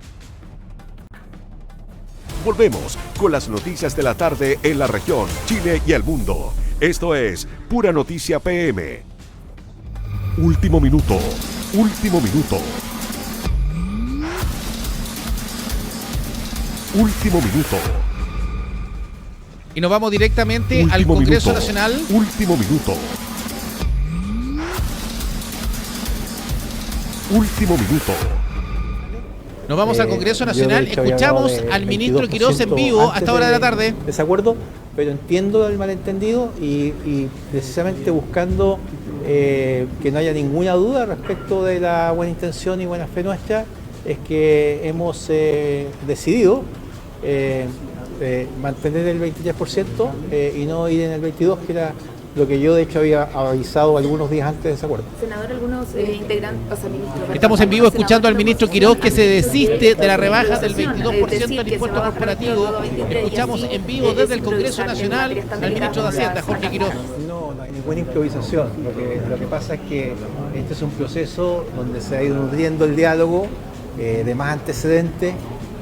A: Volvemos con las noticias de la tarde en la región, Chile y el mundo. Esto es Pura Noticia PM. Último minuto. Último minuto.
B: Último minuto. Y nos vamos directamente al Congreso Nacional.
A: Último minuto. Último minuto.
B: Nos vamos al Congreso Nacional, escuchamos al ministro Quirós en vivo a esta hora de la tarde.
Q: Desacuerdo, pero entiendo el malentendido y precisamente buscando que no haya ninguna duda respecto de la buena intención y buena fe nuestra, es que hemos decidido mantener el 23% y no ir en el 22%, que era lo que yo de hecho había avisado algunos días antes de ese acuerdo.
R: Senador, algunos integrantes, o sea, ministro,
B: estamos en vivo escuchando al ministro Quirós, que se desiste de la rebaja del 22% del impuesto corporativo. Escuchamos en vivo desde el Congreso Nacional al ministro de Hacienda, Jorge Quirós.
Q: No hay ninguna improvisación. Lo que pasa es que este es un proceso donde se ha ido nutriendo el diálogo de más antecedentes.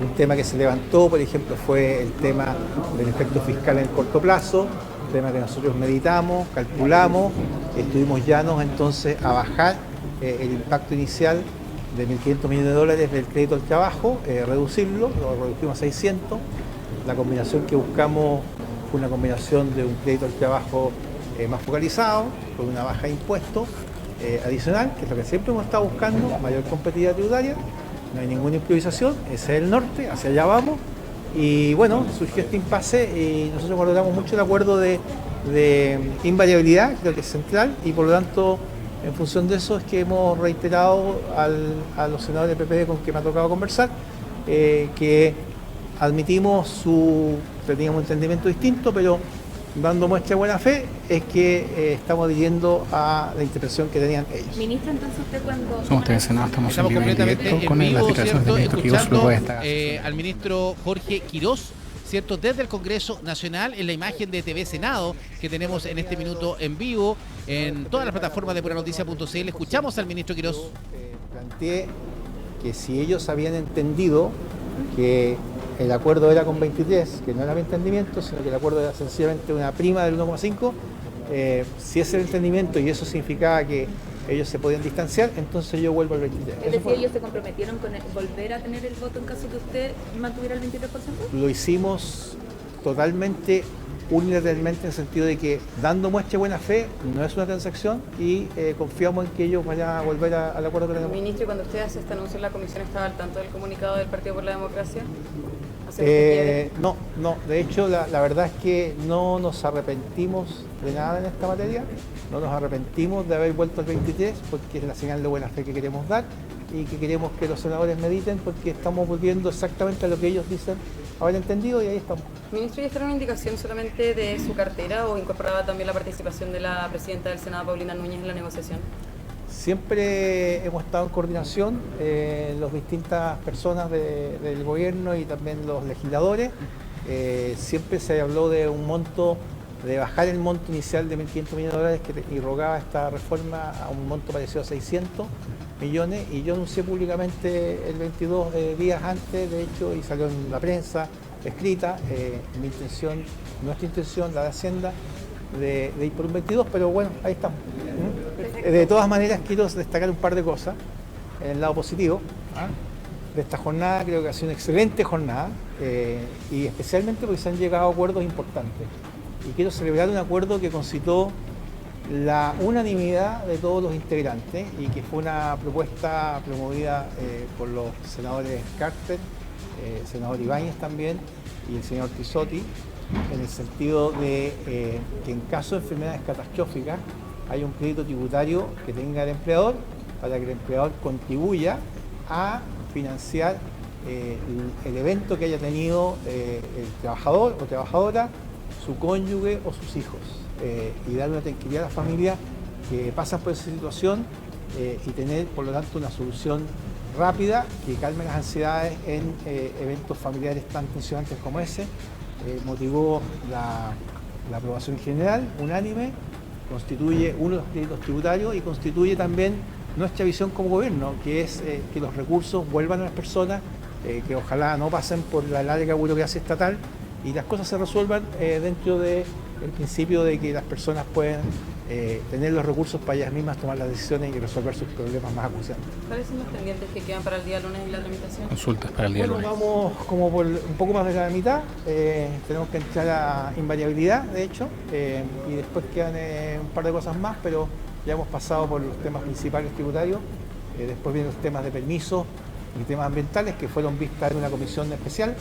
Q: Un tema que se levantó, por ejemplo, fue el tema del efecto fiscal en el corto plazo, un tema que nosotros meditamos, calculamos, estuvimos llanos entonces a bajar el impacto inicial de $1.500 millones del crédito al trabajo, reducirlo, lo redujimos a 600. La combinación que buscamos busca una combinación de un crédito al trabajo más focalizado, con una baja de impuestos adicional, que es lo que siempre hemos estado buscando, mayor competitividad tributaria. No hay ninguna improvisación, ese es el norte, hacia allá vamos. Y bueno, surgió este impasse y nosotros valoramos mucho el acuerdo de invariabilidad, creo que es central, y por lo tanto, en función de eso es que hemos reiterado a los senadores del PPD con que me ha tocado conversar, que admitimos teníamos un entendimiento distinto, pero dando muestra de buena fe, es que estamos adhiriendo a la interpretación que tenían ellos.
R: Ministro, entonces usted cuando...
S: Somos tres senados, estamos en vivo en
B: completamente
S: directo con
B: en
S: las
B: vivo,
S: declaraciones del
B: ¿cierto?
S: ministro Quirós, luego de esta...
B: Al ministro Jorge Quirós, ¿cierto? Desde el Congreso Nacional, en la imagen de TV Senado que tenemos en este minuto en vivo, en todas las plataformas de puranoticia.cl. Escuchamos al ministro Quirós.
Q: Planteé que si ellos habían entendido que el acuerdo era con 23, que no era mi entendimiento, sino que el acuerdo era sencillamente una prima del 1,5, si ese es el entendimiento y eso significaba que ellos se podían distanciar, entonces yo vuelvo al 23.
R: Es decir, ellos se comprometieron con volver a tener el voto en caso que usted mantuviera el 23%.
Q: Lo hicimos totalmente unilateralmente en el sentido de que dando muestra de buena fe no es una transacción y confiamos en que ellos vayan a volver al acuerdo que tenemos.
R: Ministro, cuando usted hace este anuncio en la comisión, ¿estaba al tanto del comunicado del Partido por la Democracia?
Q: No, de hecho la verdad es que no nos arrepentimos de nada en esta materia, no nos arrepentimos de haber vuelto al 23 porque es la señal de buena fe que queremos dar y que queremos que los senadores mediten porque estamos volviendo exactamente a lo que ellos dicen haber entendido y ahí estamos.
R: Ministro, ¿y esta era una indicación solamente de su cartera o incorporaba también la participación de la presidenta del Senado, Paulina Núñez, en la negociación?
Q: Siempre hemos estado en coordinación, las distintas personas del gobierno y también los legisladores. Siempre se habló de un monto, de bajar el monto inicial de 1.500 millones de dólares que irrogaba esta reforma a un monto parecido a 600 millones y yo anuncié públicamente el 22 días antes, de hecho, y salió en la prensa escrita, nuestra intención, la de Hacienda, de ir por un 22, pero bueno, ahí estamos. De todas maneras, quiero destacar un par de cosas en el lado positivo de esta jornada. Creo que ha sido una excelente jornada y especialmente porque se han llegado a acuerdos importantes. Y quiero celebrar un acuerdo que concitó la unanimidad de todos los integrantes y que fue una propuesta promovida por los senadores Carter, el senador Ibáñez también y el señor Tisotti, en el sentido de que en caso de enfermedades catastróficas hay un crédito tributario que tenga el empleador para que el empleador contribuya a financiar el evento que haya tenido el trabajador o trabajadora, su cónyuge o sus hijos y dar una tranquilidad a las familias que pasan por esa situación y tener por lo tanto una solución rápida que calme las ansiedades en eventos familiares tan tensionantes como ese. Motivó la aprobación general, unánime, constituye uno de los créditos tributarios y constituye también nuestra visión como gobierno, que es que los recursos vuelvan a las personas, que ojalá no pasen por la larga burocracia estatal y las cosas se resuelvan dentro del principio de que las personas pueden tener los recursos para ellas mismas tomar las decisiones y resolver sus problemas más acuciantes.
R: ¿Cuáles son los pendientes que quedan para el día lunes en la tramitación?
S: Consultas para el día lunes.
Q: Vamos como por un poco más de la mitad, tenemos que entrar a invariabilidad, de hecho, y después quedan un par de cosas más, pero ya hemos pasado por los temas principales tributarios, después vienen los temas de permisos y temas ambientales que fueron vistas en una comisión especial.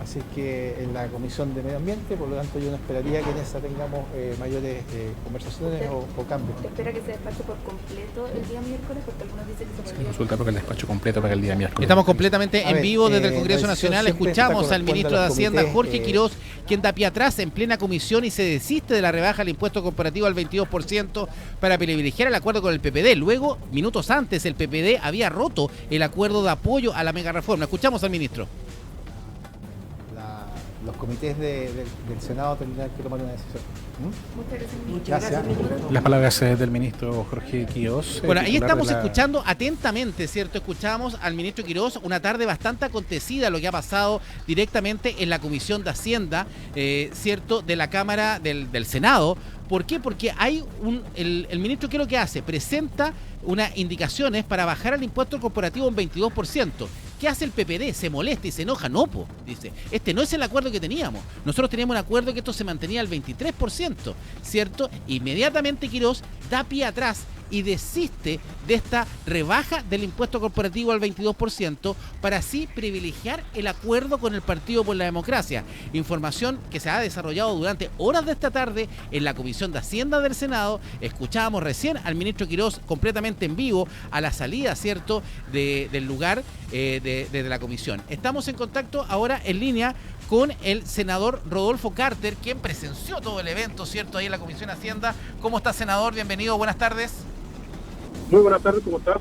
Q: Así que en la Comisión de Medio Ambiente, por lo tanto yo no esperaría que en esa tengamos mayores conversaciones o cambios.
R: ¿Espera que se despache por completo el día miércoles? Porque algunos dicen que se podría...
S: Consulta porque el despacho completo para el día miércoles.
B: Estamos completamente en vivo desde el Congreso Nacional. Escuchamos al ministro de Hacienda, Jorge Quirós, quien da pie atrás en plena comisión y se desiste de la rebaja al impuesto corporativo al 22% para privilegiar el acuerdo con el PPD. Luego, minutos antes, el PPD había roto el acuerdo de apoyo a la mega reforma. Escuchamos al ministro.
Q: Los comités del Senado tendrán que tomar una decisión.
R: Muchas gracias.
S: Las palabras del ministro Jorge Quirós.
B: Bueno, ahí estamos escuchando atentamente, ¿cierto? Escuchamos al ministro Quirós, una tarde bastante acontecida, lo que ha pasado directamente en la Comisión de Hacienda, ¿cierto? De la Cámara del Senado. ¿Por qué? Porque hay el ministro, ¿qué es lo que hace? Presenta unas indicaciones para bajar el impuesto corporativo un 22%. ¿qué hace el PPD? Se molesta y se enoja. No, dice, este no es el acuerdo que teníamos. Nosotros teníamos un acuerdo que esto se mantenía al 23%, ¿cierto? Inmediatamente Quirós da pie atrás y desiste de esta rebaja del impuesto corporativo al 22% para así privilegiar el acuerdo con el Partido por la Democracia. Información que se ha desarrollado durante horas de esta tarde en la Comisión de Hacienda del Senado. Escuchábamos recién al ministro Quirós completamente en vivo a la salida, ¿cierto?, del lugar de la comisión. Estamos en contacto ahora en línea con el senador Rodolfo Carter, quien presenció todo el evento, ¿cierto?, ahí en la Comisión de Hacienda. ¿Cómo está, senador? Bienvenido, buenas tardes.
J: Muy buenas tardes, ¿cómo estás?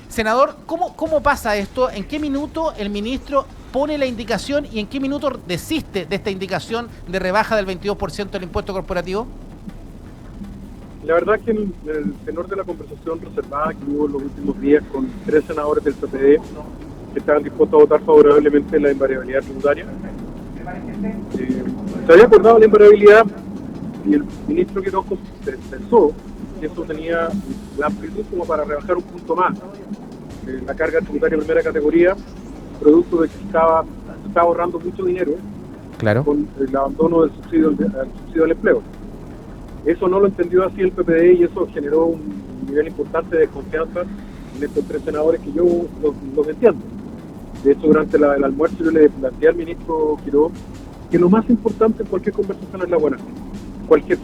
B: Senador, ¿cómo pasa esto? ¿En qué minuto el ministro pone la indicación y en qué minuto desiste de esta indicación de rebaja del 22% del impuesto corporativo?
J: La verdad es que en el tenor de la conversación reservada que hubo en los últimos días con 3 senadores del PPD que estaban dispuestos a votar favorablemente la invariabilidad tributaria, se había acordado la invariabilidad y el ministro Quirós pensó que eso tenía la amplitud como para rebajar un punto más la carga tributaria de primera categoría, producto de que estaba ahorrando mucho dinero,
B: claro,
J: con el abandono del subsidio al empleo. Eso no lo entendió así el PPD y eso generó un nivel importante de desconfianza en estos 3 senadores que yo los entiendo. De hecho, durante el almuerzo yo le planteé al ministro Quirós que lo más importante en cualquier conversación es la buena fe, cualquier.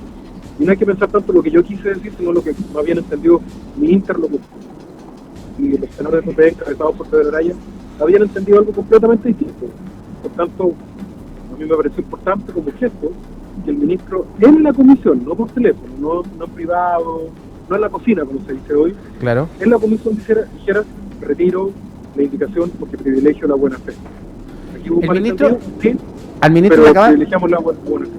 J: Y no hay que pensar tanto lo que yo quise decir, sino lo que no habían entendido mi interlocutor. Y los senadores del PPD, encabezados por Pedro Araya, habían entendido algo completamente distinto. Por tanto, a mí me pareció importante como gesto que el ministro en la comisión, no por teléfono, no en privado, no en la cocina, como se dice hoy,
B: claro,
J: en la comisión dijera retiro la indicación porque privilegio la buena fe. Aquí hubo un malentendido, sí,
B: al ministro
J: pero
B: le acaba...
J: privilegiamos la buena fe.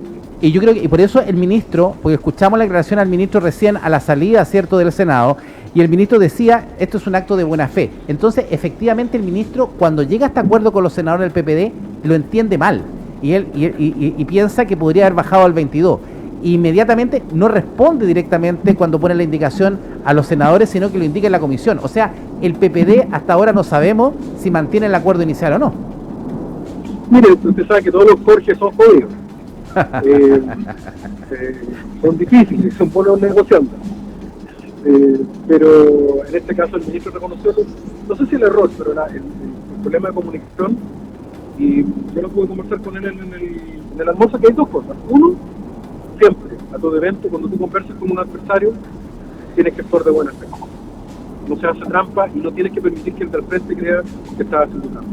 B: Y yo creo que y por eso el ministro, porque escuchamos la declaración al ministro recién a la salida, ¿cierto?, del Senado, y el ministro decía, esto es un acto de buena fe. Entonces, efectivamente, el ministro, cuando llega a este acuerdo con los senadores del PPD, lo entiende mal. Y piensa que podría haber bajado al 22. Inmediatamente no responde directamente cuando pone la indicación a los senadores, sino que lo indica en la comisión. O sea, el PPD hasta ahora no sabemos si mantiene el acuerdo inicial o no.
J: Mire, usted sabe que todos los Jorge son jodidos. Son difíciles, son buenos negociando. Pero en este caso el ministro reconoció, no sé si el error, pero el problema de comunicación, y yo no pude conversar con él en el almuerzo, que hay 2 cosas. Uno, siempre, a todo evento, cuando tú conversas con un adversario, tienes que actuar de buena fe. No se hace trampa y no tienes que permitir que el del frente crea que estás haciendo trampa.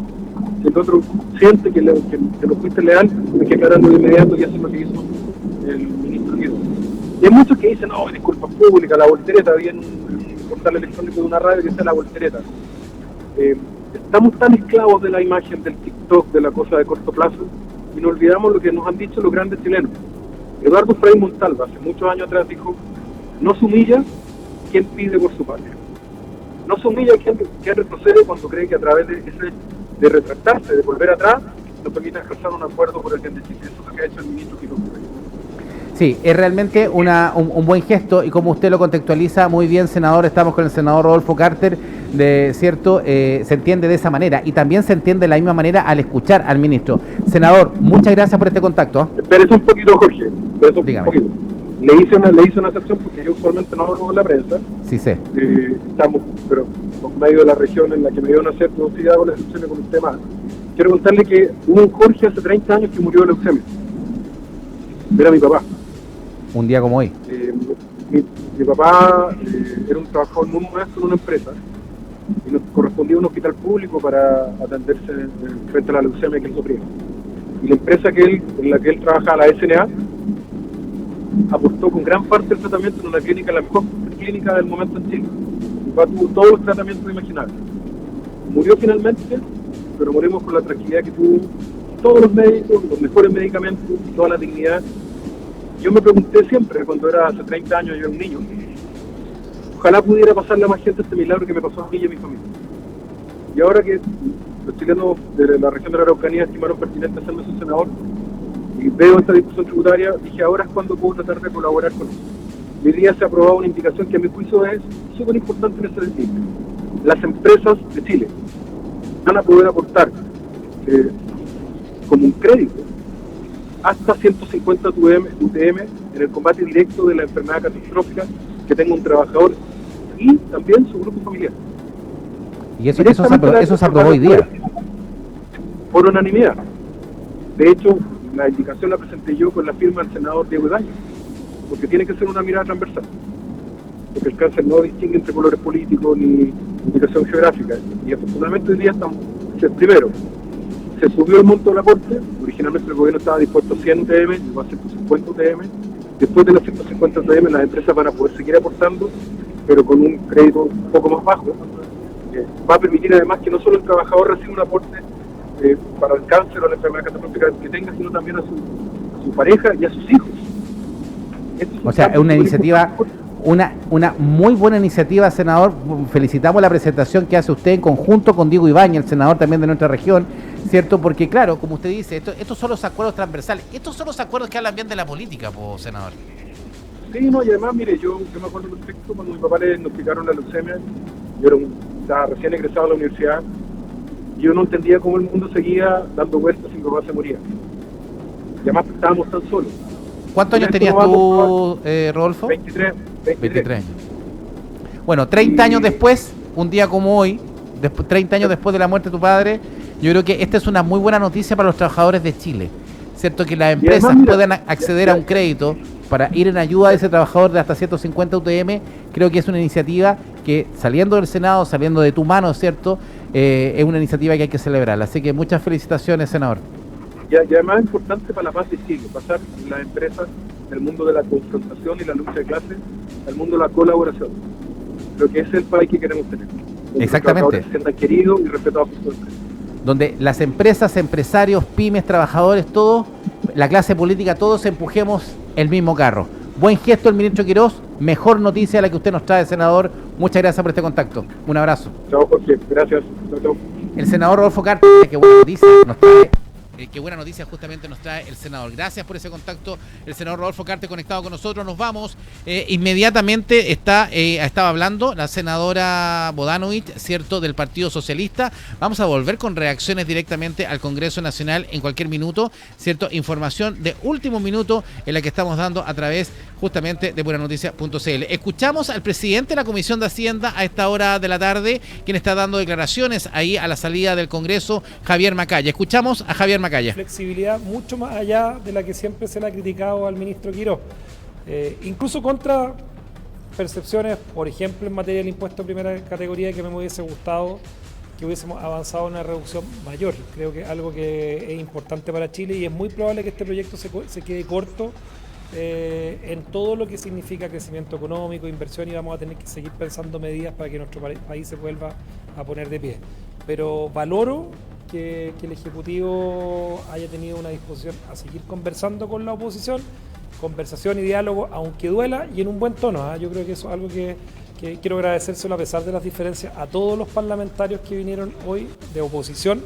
J: Si el otro siente que lo fuiste leal, hay que aclararlo de inmediato y hacer lo que hizo el ministro Quirós. Y hay muchos que dicen, no, disculpas públicas, la voltereta, bien un portal electrónico de una radio que sea la voltereta. Estamos tan esclavos de la imagen del TikTok, de la cosa de corto plazo, y nos olvidamos lo que nos han dicho los grandes chilenos. Eduardo Frei Montalva, hace muchos años atrás, dijo, no se humilla quien pide por su patria. No se humilla quien retrocede cuando cree que a través de retractarse, de volver atrás, nos permite alcanzar un acuerdo por el bien de Chile. Eso es lo que ha hecho el ministro Quirós.
B: Sí, es realmente un buen gesto y como usted lo contextualiza muy bien, senador, estamos con el senador Rodolfo Carter, ¿cierto? Se entiende de esa manera y también se entiende de la misma manera al escuchar al ministro. Senador, muchas gracias por este contacto.
J: Espérese un poquito, Jorge. Espérese un poquito. Le hice una excepción porque yo usualmente no hablo con la prensa.
B: Sí sé.
J: Estamos, pero por medio de la región en la que me dio nacer, no estoy hago las excepciones con usted más. Quiero contarle que hubo un Jorge hace 30 años que murió de leucemia. Era mi papá.
B: Un día como hoy.
J: Mi papá era un trabajador muy modesto en una empresa y nos correspondía a un hospital público para atenderse frente a la leucemia que él sufría. Y la empresa en la que él trabajaba, la SNA, apostó con gran parte del tratamiento en una clínica, la mejor clínica del momento en Chile. Mi papá tuvo todos los tratamientos imaginables. Murió finalmente, pero morimos con la tranquilidad que tuvo todos los médicos, los mejores medicamentos, toda la dignidad. Yo me pregunté siempre, cuando era hace 30 años, yo era un niño, ojalá pudiera pasarle a más gente este milagro que me pasó a mí y a mi familia. Y ahora que los chilenos de la región de la Araucanía estimaron pertinente hacerme su senador, y veo esta discusión tributaria, dije, ahora es cuando puedo tratar de colaborar con eso. Hoy día se ha aprobado una indicación que a mi juicio es súper importante en ese sentido. Las empresas de Chile
H: van a poder aportar como un crédito hasta 150 UTM en el combate directo de la enfermedad catastrófica que tenga un trabajador y también su grupo familiar.
B: Y eso se aprobó hoy día.
H: Por unanimidad. De hecho, la indicación la presenté yo con la firma del senador Diego Daño, porque tiene que ser una mirada transversal. Porque el cáncer no distingue entre colores políticos ni indicación geográfica. Y afortunadamente hoy día estamos, primero, se subió el monto del aporte. Originalmente el gobierno estaba dispuesto a 100 UTM, llegó a 150 UTM. Después de los 150 UTM las empresas van a poder seguir aportando, pero con un crédito un poco más bajo. Va a permitir además que no solo el trabajador reciba un aporte para el cáncer o la enfermedad catastrófica que tenga, sino también a su pareja y a sus hijos.
B: O sea, es una iniciativa, una muy buena iniciativa, senador. Felicitamos la presentación que hace usted en conjunto con Diego Ibáñez, el senador también de nuestra región, ¿cierto? Porque claro, como usted dice, estos son los acuerdos transversales, estos son los acuerdos que hablan bien de la política, senador.
H: Sí, no, y además, mire, yo me acuerdo perfecto cuando mi papá le diagnosticaron la leucemia. Yo estaba recién egresado de la universidad. Yo no entendía cómo el mundo seguía dando vueltas y mi papá se moría. Y además estábamos tan solos.
B: ¿Cuántos años tenías tú, Rodolfo?
H: 23
B: años. Bueno, 30 años después, un día como hoy, 30 años después de la muerte de tu padre, yo creo que esta es una muy buena noticia para los trabajadores de Chile. ¿Cierto? Que las empresas puedan acceder a un crédito para ir en ayuda de ese trabajador de hasta 150 UTM. Creo que es una iniciativa que, saliendo del Senado, saliendo de tu mano, ¿cierto? Es una iniciativa que hay que celebrar. Así que muchas felicitaciones, senador.
H: Y además es importante para la paz de Chile, pasar las empresas del mundo de la confrontación y la lucha de clases al mundo de la colaboración. Lo que es el país que queremos tener.
B: Exactamente.
H: Los se sientan queridos y respetados por su empresa.
B: Donde las empresas, empresarios, pymes, trabajadores, todos, la clase política, todos empujemos el mismo carro. Buen gesto el ministro Quirós, mejor noticia la que usted nos trae, senador. Muchas gracias por este contacto. Un abrazo.
H: Chao, Jorge. Gracias. Chao.
B: El senador Rodolfo Carter, qué buena noticia nos trae. Qué buena noticia justamente nos trae el senador. Gracias por ese contacto, el senador Rodolfo Carter conectado con nosotros. Nos vamos. Inmediatamente estaba hablando la senadora Bodanovich, ¿cierto?, del Partido Socialista. Vamos a volver con reacciones directamente al Congreso Nacional en cualquier minuto, ¿cierto? Información de último minuto en la que estamos dando a través justamente de buenanoticia.cl. Escuchamos al presidente de la Comisión de Hacienda a esta hora de la tarde, quien está dando declaraciones ahí a la salida del Congreso, Javier Macaya. Escuchamos a Javier Macaya.
T: Flexibilidad mucho más allá de la que siempre se le ha criticado al ministro Quirós, incluso contra percepciones, por ejemplo, en materia del impuesto de primera categoría, que me hubiese gustado que hubiésemos avanzado en una reducción mayor. Creo que es algo que es importante para Chile y es muy probable que este proyecto se quede corto en todo lo que significa crecimiento económico, inversión, y vamos a tener que seguir pensando medidas para que nuestro país se vuelva a poner de pie. Pero valoro que el Ejecutivo haya tenido una disposición a seguir conversando con la oposición, conversación y diálogo, aunque duela, y en un buen tono. Yo creo que eso es algo que quiero agradecérselo a pesar de las diferencias a todos los parlamentarios que vinieron hoy de oposición,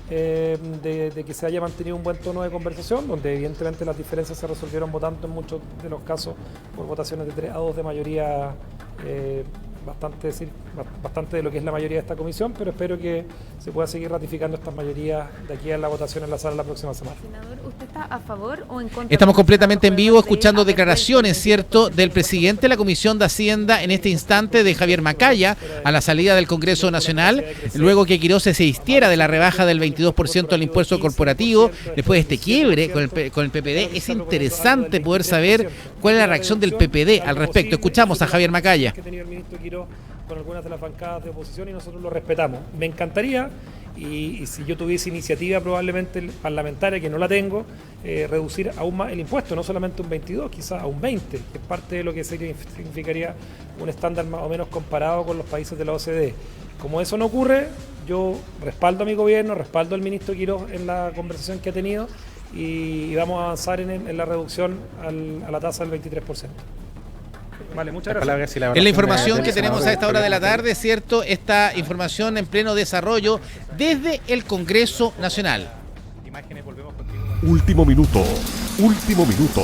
T: de que se haya mantenido un buen tono de conversación, donde evidentemente las diferencias se resolvieron votando en muchos de los casos por votaciones de 3-2 de mayoría, bastante de lo que es la mayoría de esta comisión, pero espero que se pueda seguir ratificando estas mayorías de aquí a la votación en la sala la próxima semana.
K: Senador, ¿usted está a favor o en contra?
B: Estamos completamente en vivo escuchando declaraciones, ¿cierto?, del presidente de la Comisión de Hacienda en este instante, de Javier Macaya, a la salida del Congreso Nacional, luego que Quirós se desistiera de la rebaja del 22% del impuesto corporativo, después de este quiebre con el PPD. Es interesante poder saber cuál es la reacción del PPD al respecto. Escuchamos a Javier Macaya.
T: Con algunas de las bancadas de oposición, y nosotros lo respetamos. Me encantaría, y si yo tuviese iniciativa probablemente parlamentaria, que no la tengo, reducir aún más el impuesto, no solamente un 22, quizás a un 20, que es parte de lo que significaría un estándar más o menos comparado con los países de la OCDE. Como eso no ocurre, yo respaldo a mi gobierno, respaldo al ministro Quirós en la conversación que ha tenido, y vamos a avanzar en la reducción a la tasa del 23%. Vale, muchas gracias.
B: Es la información que tenemos a esta hora de la tarde, ¿cierto? Esta información en pleno desarrollo desde el Congreso Nacional.
A: Último minuto. Último minuto.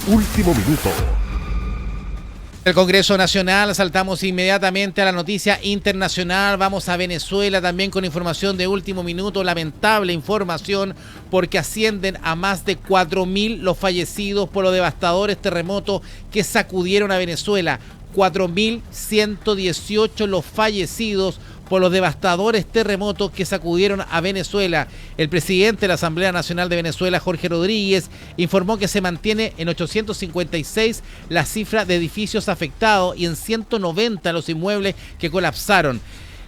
A: Último minuto.
B: El Congreso Nacional, saltamos inmediatamente a la noticia internacional, vamos a Venezuela también con información de último minuto, lamentable información porque ascienden a más de 4.000 los fallecidos por los devastadores terremotos que sacudieron a Venezuela, 4.118 los fallecidos por los devastadores terremotos que sacudieron a Venezuela. El presidente de la Asamblea Nacional de Venezuela, Jorge Rodríguez, informó que se mantiene en 856 la cifra de edificios afectados y en 190 los inmuebles que colapsaron.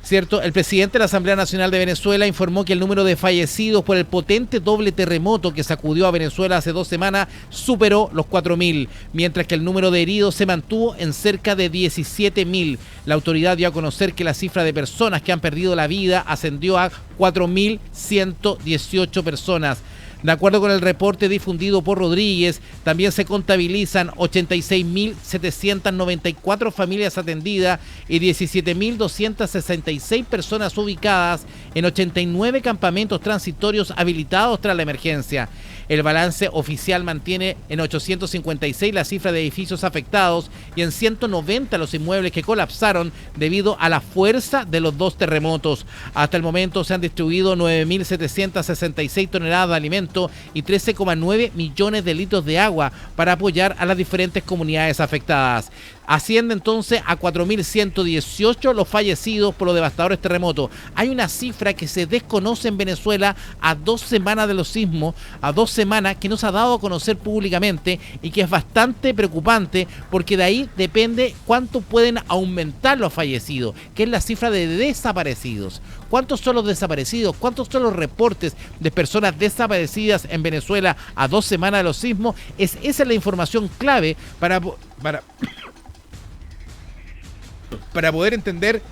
B: ¿Cierto? El presidente de la Asamblea Nacional de Venezuela informó que el número de fallecidos por el potente doble terremoto que sacudió a Venezuela hace 2 semanas superó los 4.000, mientras que el número de heridos se mantuvo en cerca de 17.000. La autoridad dio a conocer que la cifra de personas que han perdido la vida ascendió a 4.118 personas. De acuerdo con el reporte difundido por Rodríguez, también se contabilizan 86.794 familias atendidas y 17.266 personas ubicadas en 89 campamentos transitorios habilitados tras la emergencia. El balance oficial mantiene en 856 la cifra de edificios afectados y en 190 los inmuebles que colapsaron debido a la fuerza de los 2 terremotos. Hasta el momento se han distribuido 9.766 toneladas de alimentos y 13,9 millones de litros de agua para apoyar a las diferentes comunidades afectadas. Asciende entonces a 4.118 los fallecidos por los devastadores terremotos. Hay una cifra que se desconoce en Venezuela a 2 semanas de los sismos, a 2 semanas que no se ha dado a conocer públicamente y que es bastante preocupante porque de ahí depende cuánto pueden aumentar los fallecidos, que es la cifra de desaparecidos. ¿Cuántos son los desaparecidos? ¿Cuántos son los reportes de personas desaparecidas en Venezuela a 2 semanas de los sismos? Esa es la información clave para poder entender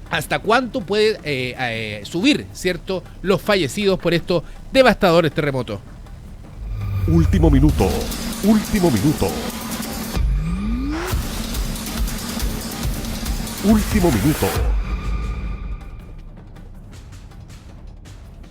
B: hasta cuánto puede subir, ¿cierto?, los fallecidos por estos devastadores terremotos.
A: Último minuto, último minuto. Último minuto.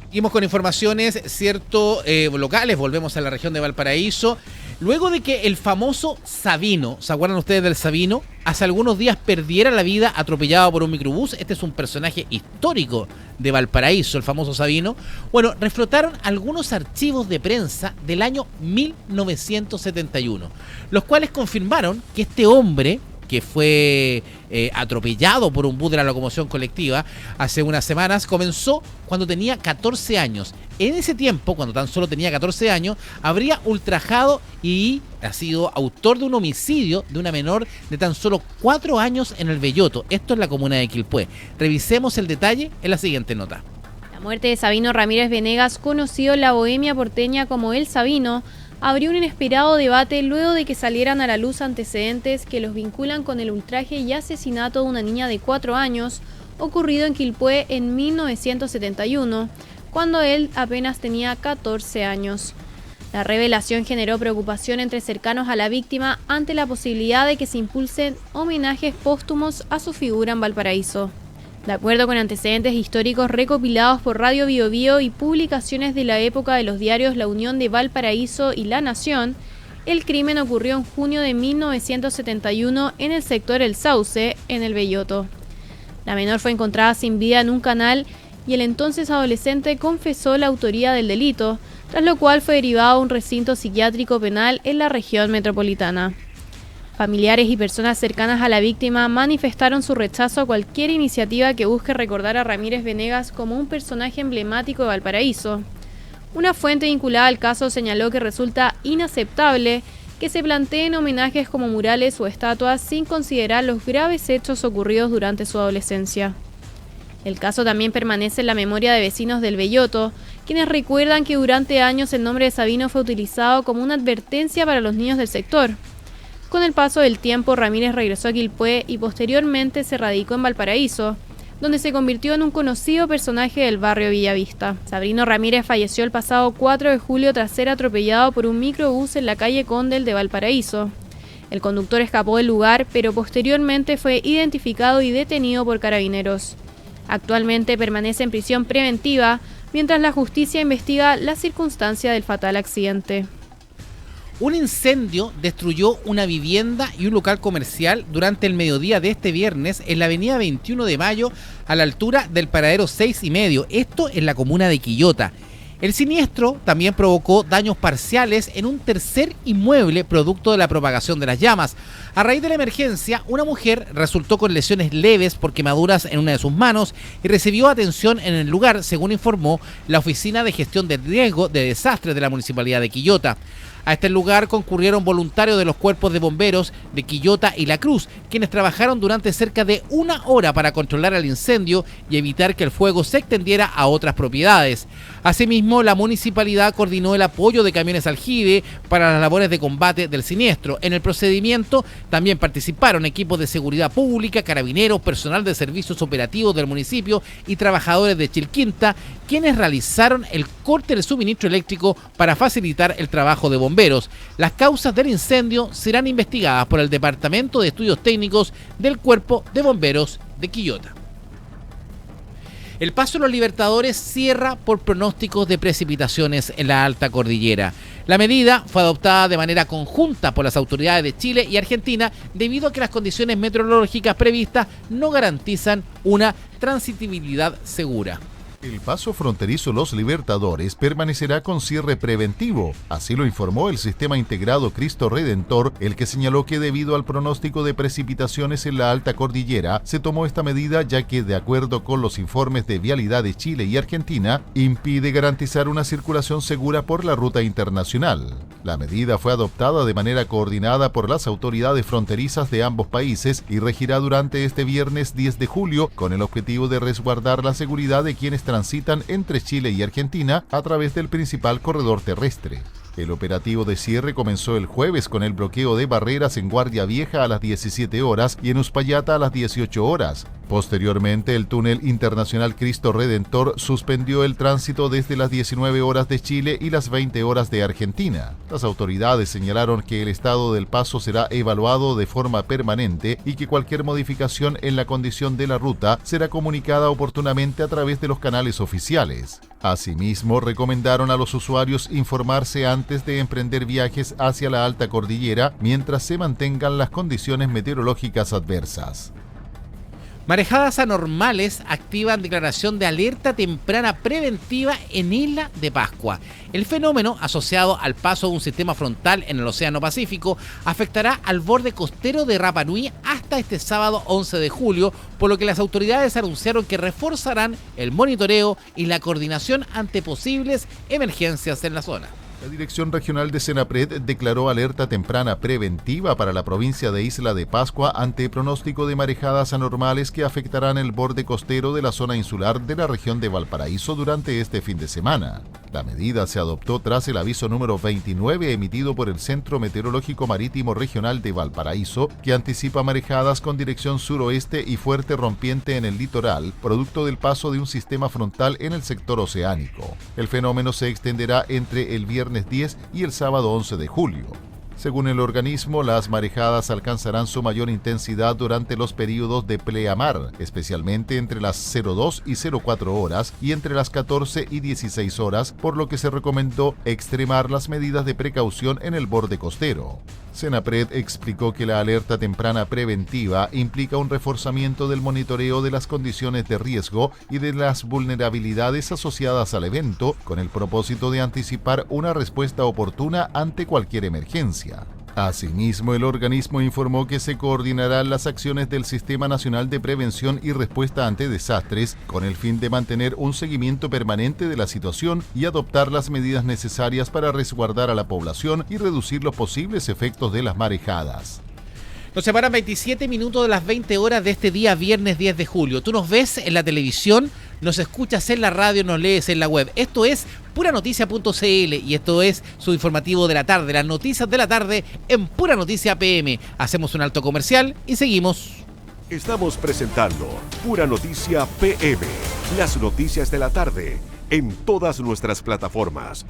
B: Seguimos con informaciones, ¿cierto?, locales. Volvemos a la región de Valparaíso. Luego de que el famoso Sabino, ¿se acuerdan ustedes del Sabino? Hace algunos días perdiera la vida atropellado por un microbús. Este es un personaje histórico de Valparaíso, el famoso Sabino. Bueno, reflotaron algunos archivos de prensa del año 1971, los cuales confirmaron que este hombre, que fue atropellado por un bus de la locomoción colectiva hace unas semanas, comenzó cuando tenía 14 años. En ese tiempo, cuando tan solo tenía 14 años, habría ultrajado y ha sido autor de un homicidio de una menor de tan solo 4 años en el Belloto. Esto es la comuna de Quilpué. Revisemos el detalle en la siguiente nota.
K: La muerte de Sabino Ramírez Venegas, conocido en la bohemia porteña como El Sabino, abrió un inesperado debate luego de que salieran a la luz antecedentes que los vinculan con el ultraje y asesinato de una niña de 4 años ocurrido en Quilpué en 1971, cuando él apenas tenía 14 años. La revelación generó preocupación entre cercanos a la víctima ante la posibilidad de que se impulsen homenajes póstumos a su figura en Valparaíso. De acuerdo con antecedentes históricos recopilados por Radio Biobío y publicaciones de la época de los diarios La Unión de Valparaíso y La Nación, el crimen ocurrió en junio de 1971 en el sector El Sauce, en el Belloto. La menor fue encontrada sin vida en un canal y el entonces adolescente confesó la autoría del delito, tras lo cual fue derivado a un recinto psiquiátrico penal en la región metropolitana. Familiares y personas cercanas a la víctima manifestaron su rechazo a cualquier iniciativa que busque recordar a Ramírez Venegas como un personaje emblemático de Valparaíso. Una fuente vinculada al caso señaló que resulta inaceptable que se planteen homenajes como murales o estatuas sin considerar los graves hechos ocurridos durante su adolescencia. El caso también permanece en la memoria de vecinos del Belloto, quienes recuerdan que durante años el nombre de Sabino fue utilizado como una advertencia para los niños del sector. Con el paso del tiempo, Ramírez regresó a Quilpué y posteriormente se radicó en Valparaíso, donde se convirtió en un conocido personaje del barrio Villavista. Sabino Ramírez falleció el pasado 4 de julio tras ser atropellado por un microbús en la calle Condel de Valparaíso. El conductor escapó del lugar, pero posteriormente fue identificado y detenido por carabineros. Actualmente permanece en prisión preventiva, mientras la justicia investiga la circunstancia del fatal accidente.
B: Un incendio destruyó una vivienda y un local comercial durante el mediodía de este viernes en la avenida 21 de Mayo a la altura del paradero 6,5, esto en la comuna de Quillota. El siniestro también provocó daños parciales en un tercer inmueble producto de la propagación de las llamas. A raíz de la emergencia, una mujer resultó con lesiones leves por quemaduras en una de sus manos y recibió atención en el lugar, según informó la Oficina de Gestión de Riesgo de Desastres de la Municipalidad de Quillota. A este lugar concurrieron voluntarios de los cuerpos de bomberos de Quillota y La Cruz, quienes trabajaron durante cerca de 1 hora para controlar el incendio y evitar que el fuego se extendiera a otras propiedades. Asimismo, la municipalidad coordinó el apoyo de camiones aljibe para las labores de combate del siniestro. En el procedimiento también participaron equipos de seguridad pública, carabineros, personal de servicios operativos del municipio y trabajadores de Chilquinta, quienes realizaron el corte del suministro eléctrico para facilitar el trabajo de bomberos. Las causas del incendio serán investigadas por el Departamento de Estudios Técnicos del Cuerpo de Bomberos de Quillota. El Paso de los Libertadores cierra por pronósticos de precipitaciones en la alta cordillera. La medida fue adoptada de manera conjunta por las autoridades de Chile y Argentina debido a que las condiciones meteorológicas previstas no garantizan una transitabilidad segura.
U: El paso fronterizo Los Libertadores permanecerá con cierre preventivo, así lo informó el Sistema Integrado Cristo Redentor, el que señaló que debido al pronóstico de precipitaciones en la alta cordillera, se tomó esta medida ya que, de acuerdo con los informes de Vialidad de Chile y Argentina, impide garantizar una circulación segura por la ruta internacional. La medida fue adoptada de manera coordinada por las autoridades fronterizas de ambos países y regirá durante este viernes 10 de julio con el objetivo de resguardar la seguridad de quienes transitan entre Chile y Argentina a través del principal corredor terrestre. El operativo de cierre comenzó el jueves con el bloqueo de barreras en Guardia Vieja a las 17 horas y en Uspallata a las 18 horas. Posteriormente, el túnel internacional Cristo Redentor suspendió el tránsito desde las 19 horas de Chile y las 20 horas de Argentina. Las autoridades señalaron que el estado del paso será evaluado de forma permanente y que cualquier modificación en la condición de la ruta será comunicada oportunamente a través de los canales oficiales. Asimismo, recomendaron a los usuarios informarse antes de emprender viajes hacia la alta cordillera mientras se mantengan las condiciones meteorológicas adversas.
B: Marejadas anormales activan declaración de alerta temprana preventiva en Isla de Pascua. El fenómeno, asociado al paso de un sistema frontal en el Océano Pacífico, afectará al borde costero de Rapa Nui hasta este sábado 11 de julio, por lo que las autoridades anunciaron que reforzarán el monitoreo y la coordinación ante posibles emergencias en la zona.
U: La Dirección Regional de Senapred declaró alerta temprana preventiva para la provincia de Isla de Pascua ante pronóstico de marejadas anormales que afectarán el borde costero de la zona insular de la región de Valparaíso durante este fin de semana. La medida se adoptó tras el aviso número 29 emitido por el Centro Meteorológico Marítimo Regional de Valparaíso, que anticipa marejadas con dirección suroeste y fuerte rompiente en el litoral, producto del paso de un sistema frontal en el sector oceánico. El fenómeno se extenderá entre el viernes 10 y el sábado 11 de julio. Según el organismo, las marejadas alcanzarán su mayor intensidad durante los periodos de pleamar, especialmente entre las 02 y 04 horas y entre las 14 y 16 horas, por lo que se recomendó extremar las medidas de precaución en el borde costero. Senapred explicó que la alerta temprana preventiva implica un reforzamiento del monitoreo de las condiciones de riesgo y de las vulnerabilidades asociadas al evento, con el propósito de anticipar una respuesta oportuna ante cualquier emergencia. Asimismo, el organismo informó que se coordinarán las acciones del Sistema Nacional de Prevención y Respuesta ante Desastres con el fin de mantener un seguimiento permanente de la situación y adoptar las medidas necesarias para resguardar a la población y reducir los posibles efectos de las marejadas.
B: Nos separan 27 minutos de las 20 horas de este día viernes 10 de julio. Tú nos ves en la televisión, nos escuchas en la radio, nos lees en la web. Esto es puranoticia.cl y esto es su informativo de la tarde, las noticias de la tarde en Pura Noticia PM. Hacemos un alto comercial y seguimos.
A: Estamos presentando Pura Noticia PM, las noticias de la tarde en todas nuestras plataformas.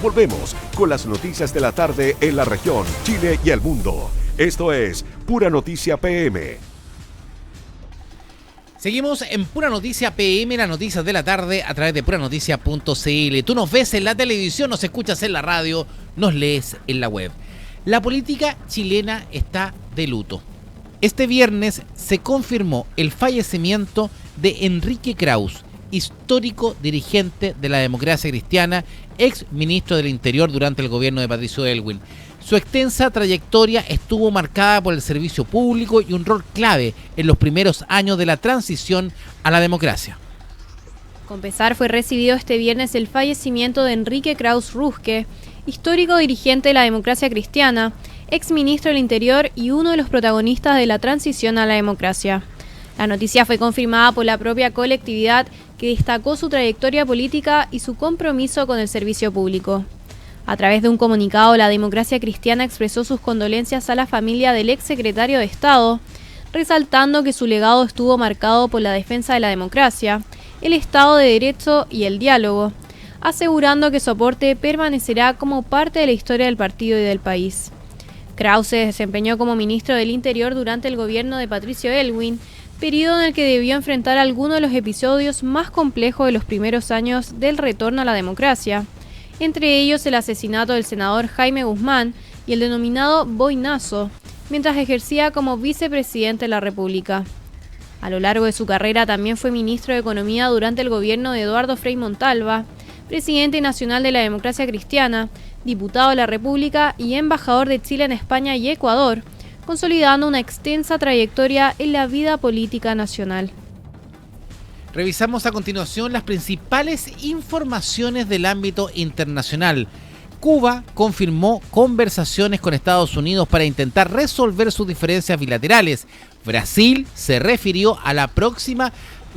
A: Volvemos con las noticias de la tarde en la región, Chile y el mundo. Esto es Pura Noticia PM.
B: Seguimos en Pura Noticia PM, las noticias de la tarde a través de puranoticia.cl. Tú nos ves en la televisión, nos escuchas en la radio, nos lees en la web. La política chilena está de luto. Este viernes se confirmó el fallecimiento de Enrique Kraus, histórico dirigente de la democracia cristiana, ex ministro del Interior durante el gobierno de Patricio Aylwin. Su extensa trayectoria estuvo marcada por el servicio público y un rol clave en los primeros años de la transición a la democracia.
K: Con pesar fue recibido este viernes el fallecimiento de Enrique Kraus Ruske, histórico dirigente de la democracia cristiana, ex ministro del Interior y uno de los protagonistas de la transición a la democracia. La noticia fue confirmada por la propia colectividad, que destacó su trayectoria política y su compromiso con el servicio público. A través de un comunicado, la democracia cristiana expresó sus condolencias a la familia del ex secretario de Estado, resaltando que su legado estuvo marcado por la defensa de la democracia, el Estado de Derecho y el diálogo, asegurando que su aporte permanecerá como parte de la historia del partido y del país. Kraus se desempeñó como ministro del Interior durante el gobierno de Patricio Aylwin, periodo en el que debió enfrentar algunos de los episodios más complejos de los primeros años del retorno a la democracia, entre ellos el asesinato del senador Jaime Guzmán y el denominado boinazo, mientras ejercía como vicepresidente de la República. A lo largo de su carrera también fue ministro de Economía durante el gobierno de Eduardo Frei Montalva, presidente nacional de la democracia cristiana, diputado de la República y embajador de Chile en España y Ecuador, consolidando una extensa trayectoria en la vida política nacional.
B: Revisamos a continuación las principales informaciones del ámbito internacional. Cuba confirmó conversaciones con Estados Unidos para intentar resolver sus diferencias bilaterales. Brasil se refirió a la próxima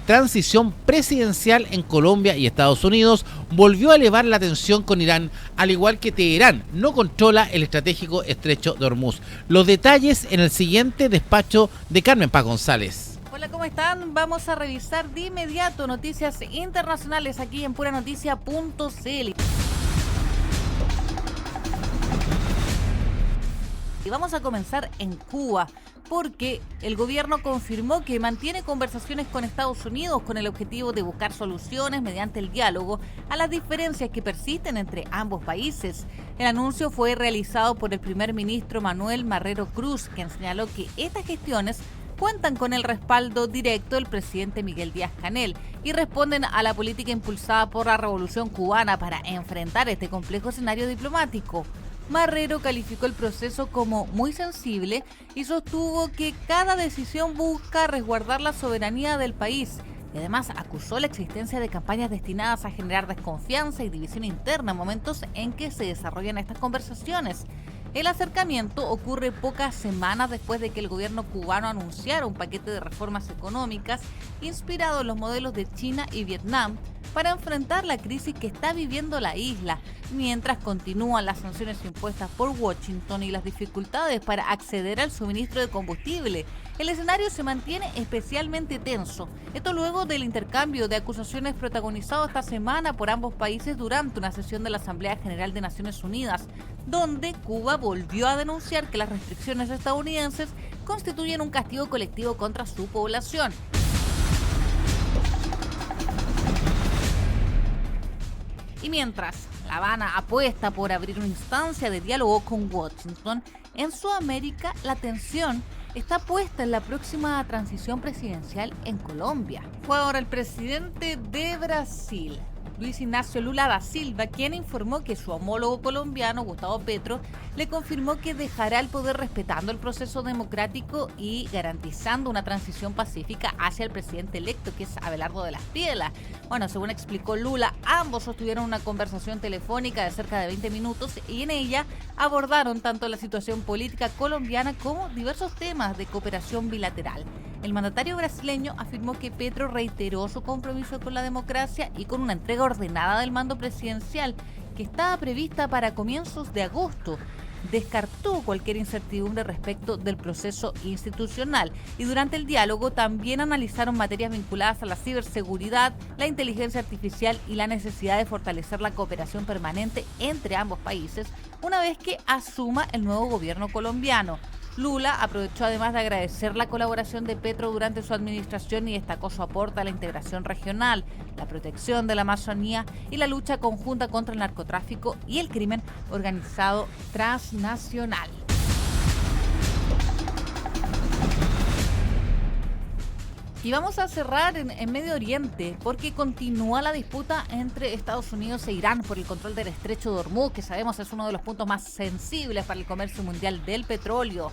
B: transición presidencial en Colombia y Estados Unidos volvió a elevar la tensión con Irán, al igual que Teherán no controla el estratégico estrecho de Hormuz. Los detalles en el siguiente despacho de Carmen Paz González.
D: Hola, ¿cómo están? Vamos a revisar de inmediato noticias internacionales aquí en puranoticia.cl. Y vamos a comenzar en Cuba, porque el gobierno confirmó que mantiene conversaciones con Estados Unidos con el objetivo de buscar soluciones mediante el diálogo a las diferencias que persisten entre ambos países. El anuncio fue realizado por el primer ministro Manuel Marrero Cruz, quien señaló que estas gestiones cuentan con el respaldo directo del presidente Miguel Díaz-Canel y responden a la política impulsada por la Revolución Cubana para enfrentar este complejo escenario diplomático. Marrero calificó el proceso como muy sensible y sostuvo que cada decisión busca resguardar la soberanía del país. Y además acusó la existencia de campañas destinadas a generar desconfianza y división interna en momentos en que se desarrollan estas conversaciones. El acercamiento ocurre pocas semanas después de que el gobierno cubano anunciara un paquete de reformas económicas inspirado en los modelos de China y Vietnam para enfrentar la crisis que está viviendo la isla, mientras continúan las sanciones impuestas por Washington y las dificultades para acceder al suministro de combustible. El escenario se mantiene especialmente tenso. Esto luego del intercambio de acusaciones protagonizado esta semana por ambos países durante una sesión de la Asamblea General de Naciones Unidas, donde Cuba volvió a denunciar que las restricciones estadounidenses constituyen un castigo colectivo contra su población. Y mientras La Habana apuesta por abrir una instancia de diálogo con Washington, en Sudamérica la atención está puesta en la próxima transición presidencial en Colombia. Fue ahora el presidente de Brasil, Luis Ignacio Lula da Silva, quien informó que su homólogo colombiano, Gustavo Petro, le confirmó que dejará el poder respetando el proceso democrático y garantizando una transición pacífica hacia el presidente electo, que es Abelardo de las Piedras. Bueno, según explicó Lula, ambos sostuvieron una conversación telefónica de cerca de 20 minutos y en ella abordaron tanto la situación política colombiana como diversos temas de cooperación bilateral. El mandatario brasileño afirmó que Petro reiteró su compromiso con la democracia y con una entrega ordenada del mando presidencial que estaba prevista para comienzos de agosto. Descartó cualquier incertidumbre respecto del proceso institucional y durante el diálogo también analizaron materias vinculadas a la ciberseguridad, la inteligencia artificial y la necesidad de fortalecer la cooperación permanente entre ambos países una vez que asuma el nuevo gobierno colombiano. Lula aprovechó además de agradecer la colaboración de Petro durante su administración y destacó su aporte a la integración regional, la protección de la Amazonía y la lucha conjunta contra el narcotráfico y el crimen organizado transnacional. Y vamos a cerrar en Medio Oriente porque continúa la disputa entre Estados Unidos e Irán por el control del estrecho de Hormuz, que sabemos es uno de los puntos más sensibles para el comercio mundial del petróleo.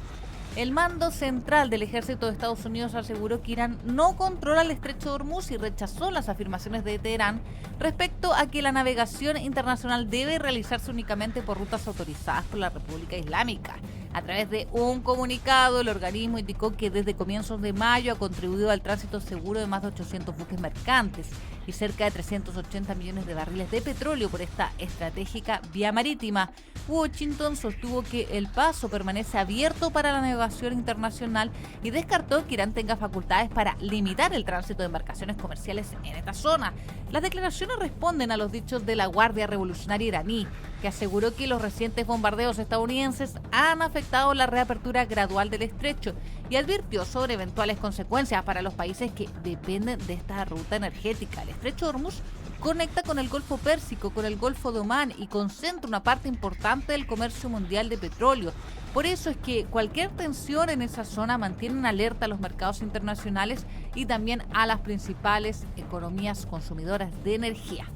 D: El mando central del ejército de Estados Unidos aseguró que Irán no controla el estrecho de Hormuz y rechazó las afirmaciones de Teherán respecto a que la navegación internacional debe realizarse únicamente por rutas autorizadas por la República Islámica. A través de un comunicado, el organismo indicó que desde comienzos de mayo ha contribuido al tránsito seguro de más de 800 buques mercantes y cerca de 380 millones de barriles de petróleo por esta estratégica vía marítima. Washington sostuvo que el paso permanece abierto para la navegación internacional y descartó que Irán tenga facultades para limitar el tránsito de embarcaciones comerciales en esta zona. Las declaraciones responden a los dichos de la Guardia Revolucionaria iraní, que aseguró que los recientes bombardeos estadounidenses han afectado la reapertura gradual del estrecho y advirtió sobre eventuales consecuencias para los países que dependen de esta ruta energética. El estrecho de Hormuz conecta con el Golfo Pérsico, con el Golfo de Omán y concentra una parte importante del comercio mundial de petróleo. Por eso es que cualquier tensión en esa zona mantiene en alerta a los mercados internacionales y también a las principales economías consumidoras de energía.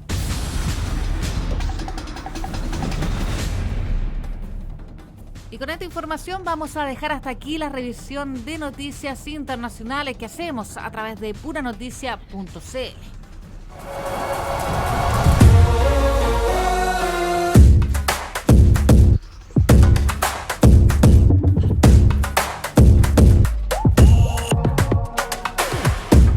D: Y con esta información vamos a dejar hasta aquí la revisión de noticias internacionales que hacemos a través de puranoticia.cl.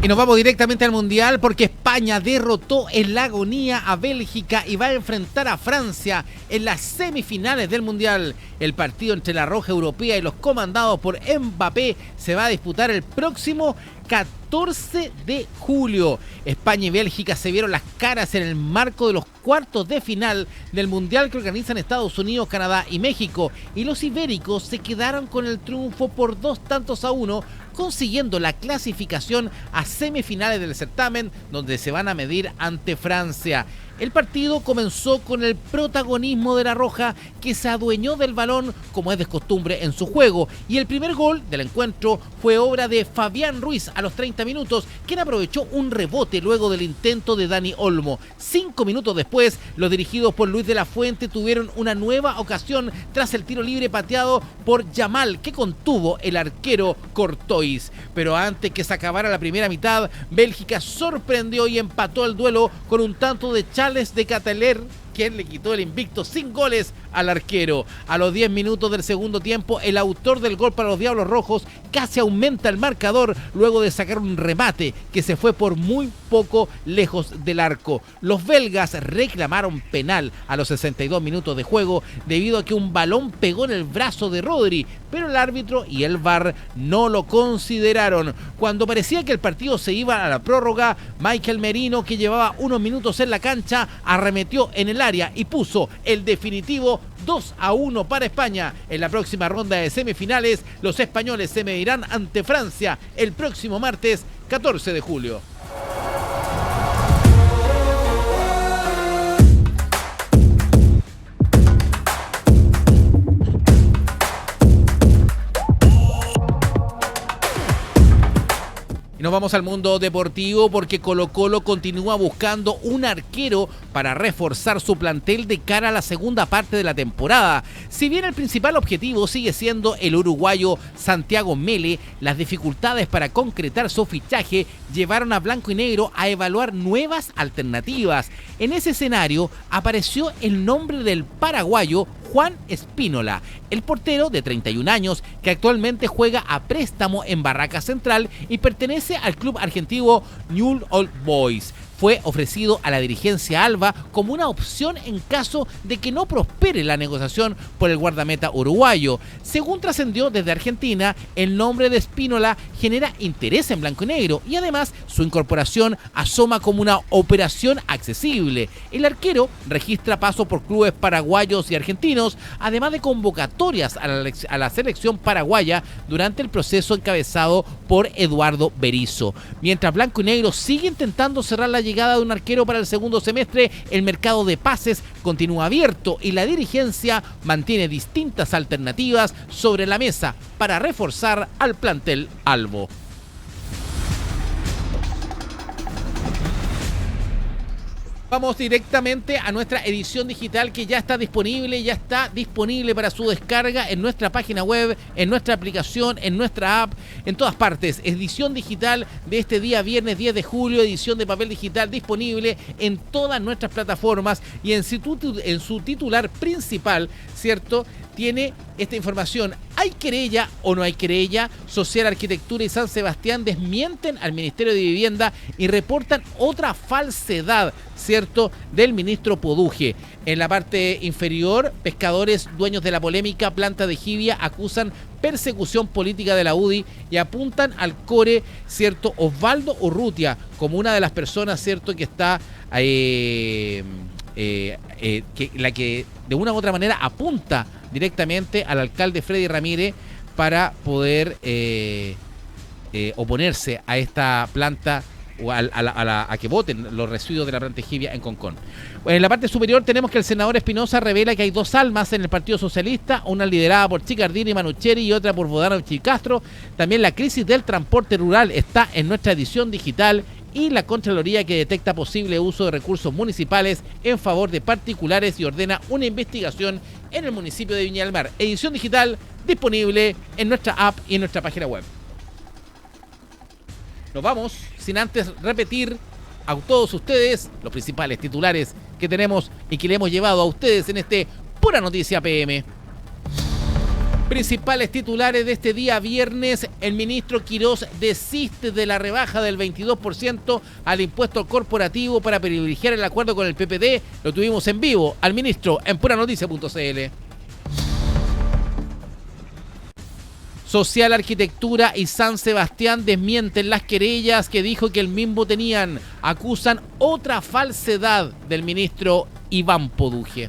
B: Y nos vamos directamente al Mundial porque España derrotó en la agonía a Bélgica y va a enfrentar a Francia en las semifinales del Mundial. El partido entre la Roja Europea y los comandados por Mbappé se va a disputar el próximo 14 de julio. España y Bélgica se vieron las caras en el marco de los cuartos de final del Mundial que organizan Estados Unidos, Canadá y México. Y los ibéricos se quedaron con el triunfo por 2-1, consiguiendo la clasificación a semifinales del certamen, donde se van a medir ante Francia. El partido comenzó con el protagonismo de la Roja, que se adueñó del balón como es de costumbre en su juego, y el primer gol del encuentro fue obra de Fabián Ruiz a los 30 minutos, quien aprovechó un rebote luego del intento de Dani Olmo. 5 minutos después, los dirigidos por Luis de la Fuente tuvieron una nueva ocasión tras el tiro libre pateado por Yamal, que contuvo el arquero Courtois. Pero antes que se acabara la primera mitad, Bélgica sorprendió y empató el duelo con un tanto de Charles de Cateler, quien le quitó el invicto sin goles al arquero. A los 10 minutos del segundo tiempo, el autor del gol para los Diablos Rojos casi aumenta el marcador luego de sacar un remate que se fue por muy poco lejos del arco. Los belgas reclamaron penal a los 62 minutos de juego debido a que un balón pegó en el brazo de Rodri, pero el árbitro y el VAR no lo consideraron. Cuando parecía que el partido se iba a la prórroga, Michael Merino, que llevaba unos minutos en la cancha, arremetió en el área y puso el definitivo 2-1 para España. En la próxima ronda de semifinales, los españoles se medirán ante Francia el próximo martes 14 de julio. Nos vamos al mundo deportivo porque Colo-Colo continúa buscando un arquero para reforzar su plantel de cara a la segunda parte de la temporada. Si bien el principal objetivo sigue siendo el uruguayo Santiago Mele, las dificultades para concretar su fichaje llevaron a Blanco y Negro a evaluar nuevas alternativas. En ese escenario apareció el nombre del paraguayo Juan Espínola, el portero de 31 años que actualmente juega a préstamo en Barraca Central y pertenece al club argentino Newell's Old Boys. Fue ofrecido a la dirigencia alba como una opción en caso de que no prospere la negociación por el guardameta uruguayo. Según trascendió desde Argentina, el nombre de Espínola genera interés en Blanco y Negro y además su incorporación asoma como una operación accesible. El arquero registra paso por clubes paraguayos y argentinos chilenos, además de convocatorias a la selección paraguaya durante el proceso encabezado por Eduardo Berizzo. Mientras Blanco y Negro sigue intentando cerrar la llegada de un arquero para el segundo semestre, el mercado de pases continúa abierto y la dirigencia mantiene distintas alternativas sobre la mesa para reforzar al plantel albo. Vamos directamente a nuestra edición digital que ya está disponible para su descarga en nuestra página web, en nuestra aplicación, en nuestra app, en todas partes. Edición digital de este día viernes 10 de julio, edición de papel digital disponible en todas nuestras plataformas y en su titular principal, ¿cierto? Tiene esta información. ¿Hay querella o no hay querella? Social Arquitectura y San Sebastián desmienten al Ministerio de Vivienda y reportan otra falsedad, ¿cierto?, del ministro Poduje. En la parte inferior, pescadores dueños de la polémica planta de Jibia acusan persecución política de la UDI y apuntan al core, ¿cierto?, Osvaldo Urrutia como una de las personas, ¿cierto?, que está la que de una u otra manera apunta directamente al alcalde Freddy Ramírez para poder oponerse a esta planta o a que voten los residuos de la planta Jibia en Concón. En la parte superior tenemos que el senador Espinosa revela que hay dos almas en el Partido Socialista, una liderada por Chicardini y Manucheri y otra por Bodanovich y Castro. También la crisis del transporte rural está en nuestra edición digital y la Contraloría que detecta posible uso de recursos municipales en favor de particulares y ordena una investigación en el municipio de Viña del Mar. Edición digital disponible en nuestra app y en nuestra página web. Nos vamos sin antes repetir a todos ustedes los principales titulares que tenemos y que le hemos llevado a ustedes en este Pura Noticia PM. Principales titulares de este día viernes: el ministro Quirós desiste de la rebaja del 22% al impuesto corporativo para privilegiar el acuerdo con el PPD. Lo tuvimos en vivo al ministro en puranoticia.cl. Social Arquitectura y San Sebastián desmienten las querellas que dijo que el MIMBO tenían. Acusan otra falsedad del ministro Iván Poduje.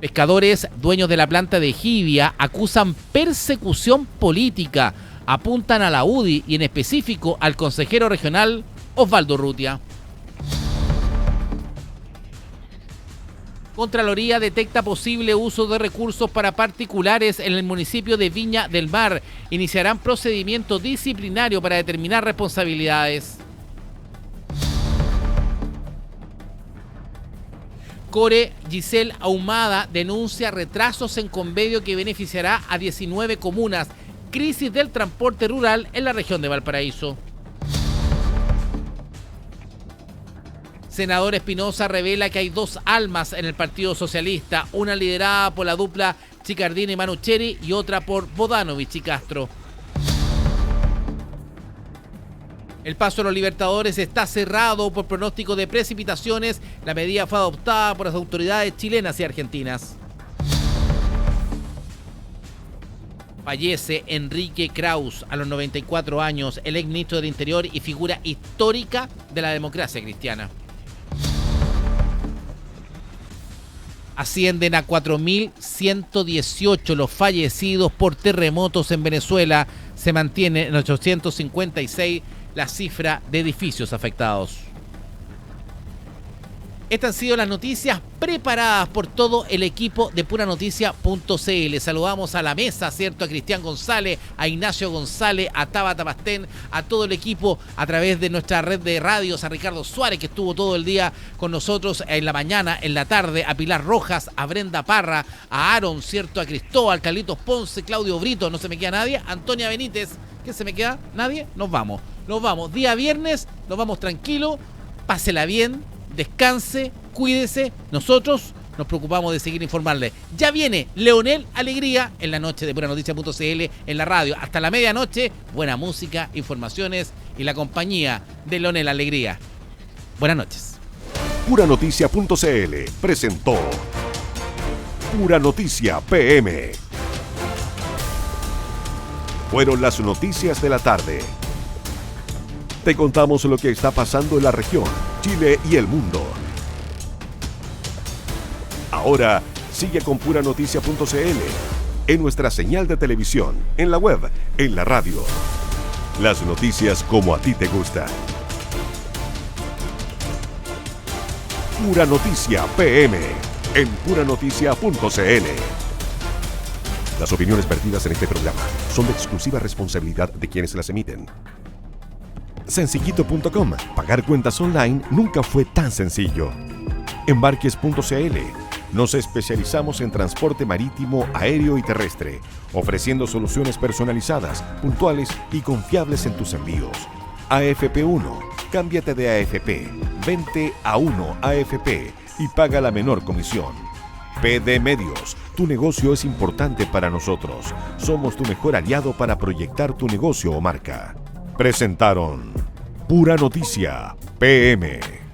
B: Pescadores dueños de la planta de Jibia acusan persecución política. Apuntan a la UDI y en específico al consejero regional Osvaldo Urrutia. Contraloría detecta posible uso de recursos para particulares en el municipio de Viña del Mar. Iniciarán procedimiento disciplinario para determinar responsabilidades. Core Giselle Ahumada denuncia retrasos en convenio que beneficiará a 19 comunas. Crisis del transporte rural en la región de Valparaíso. Senador Espinosa revela que hay dos almas en el Partido Socialista, una liderada por la dupla Chicardini y Manucheri y otra por Bodanovich y Castro. El paso a los Libertadores está cerrado por pronóstico de precipitaciones. La medida fue adoptada por las autoridades chilenas y argentinas. Fallece Enrique Kraus a los 94 años, el exministro del Interior y figura histórica de la democracia cristiana. Ascienden a 4.118 los fallecidos por terremotos en Venezuela. Se mantiene en 856 la cifra de edificios afectados. Estas han sido las noticias preparadas por todo el equipo de puranoticia.cl. Saludamos a la mesa, ¿cierto? A Cristian González, a Ignacio González, a Tabata Pastén, a todo el equipo a través de nuestra red de radios, a Ricardo Suárez, que estuvo todo el día con nosotros en la mañana, en la tarde, a Pilar Rojas, a Brenda Parra, a Aaron, ¿cierto? A Cristóbal, Carlitos Ponce, Claudio Brito, no se me queda nadie, Antonia Benítez, ¿qué se me queda? ¿Nadie? Nos vamos. Día viernes, nos vamos tranquilo, pásela bien, descanse, cuídese. Nosotros nos preocupamos de seguir informarle. Ya viene Leonel Alegría en la noche de puranoticia.cl en la radio. Hasta la medianoche, buena música, informaciones y la compañía de Leonel Alegría. Buenas noches.
A: Puranoticia.cl presentó Pura Noticia PM. Fueron las noticias de la tarde. Te contamos lo que está pasando en la región, Chile y el mundo. Ahora sigue con puranoticia.cl, en nuestra señal de televisión, en la web, en la radio. Las noticias como a ti te gustan. Pura Noticia PM, en puranoticia.cl. Las opiniones vertidas en este programa son de exclusiva responsabilidad de quienes las emiten. Sencillito.com. Pagar cuentas online nunca fue tan sencillo. Embarques.cl. Nos especializamos en transporte marítimo, aéreo y terrestre, ofreciendo soluciones personalizadas, puntuales y confiables en tus envíos. AFP1. Cámbiate de AFP. Vente a 1 AFP y paga la menor comisión. PD Medios. Tu negocio es importante para nosotros. Somos tu mejor aliado para proyectar tu negocio o marca. Presentaron Pura Noticia PM.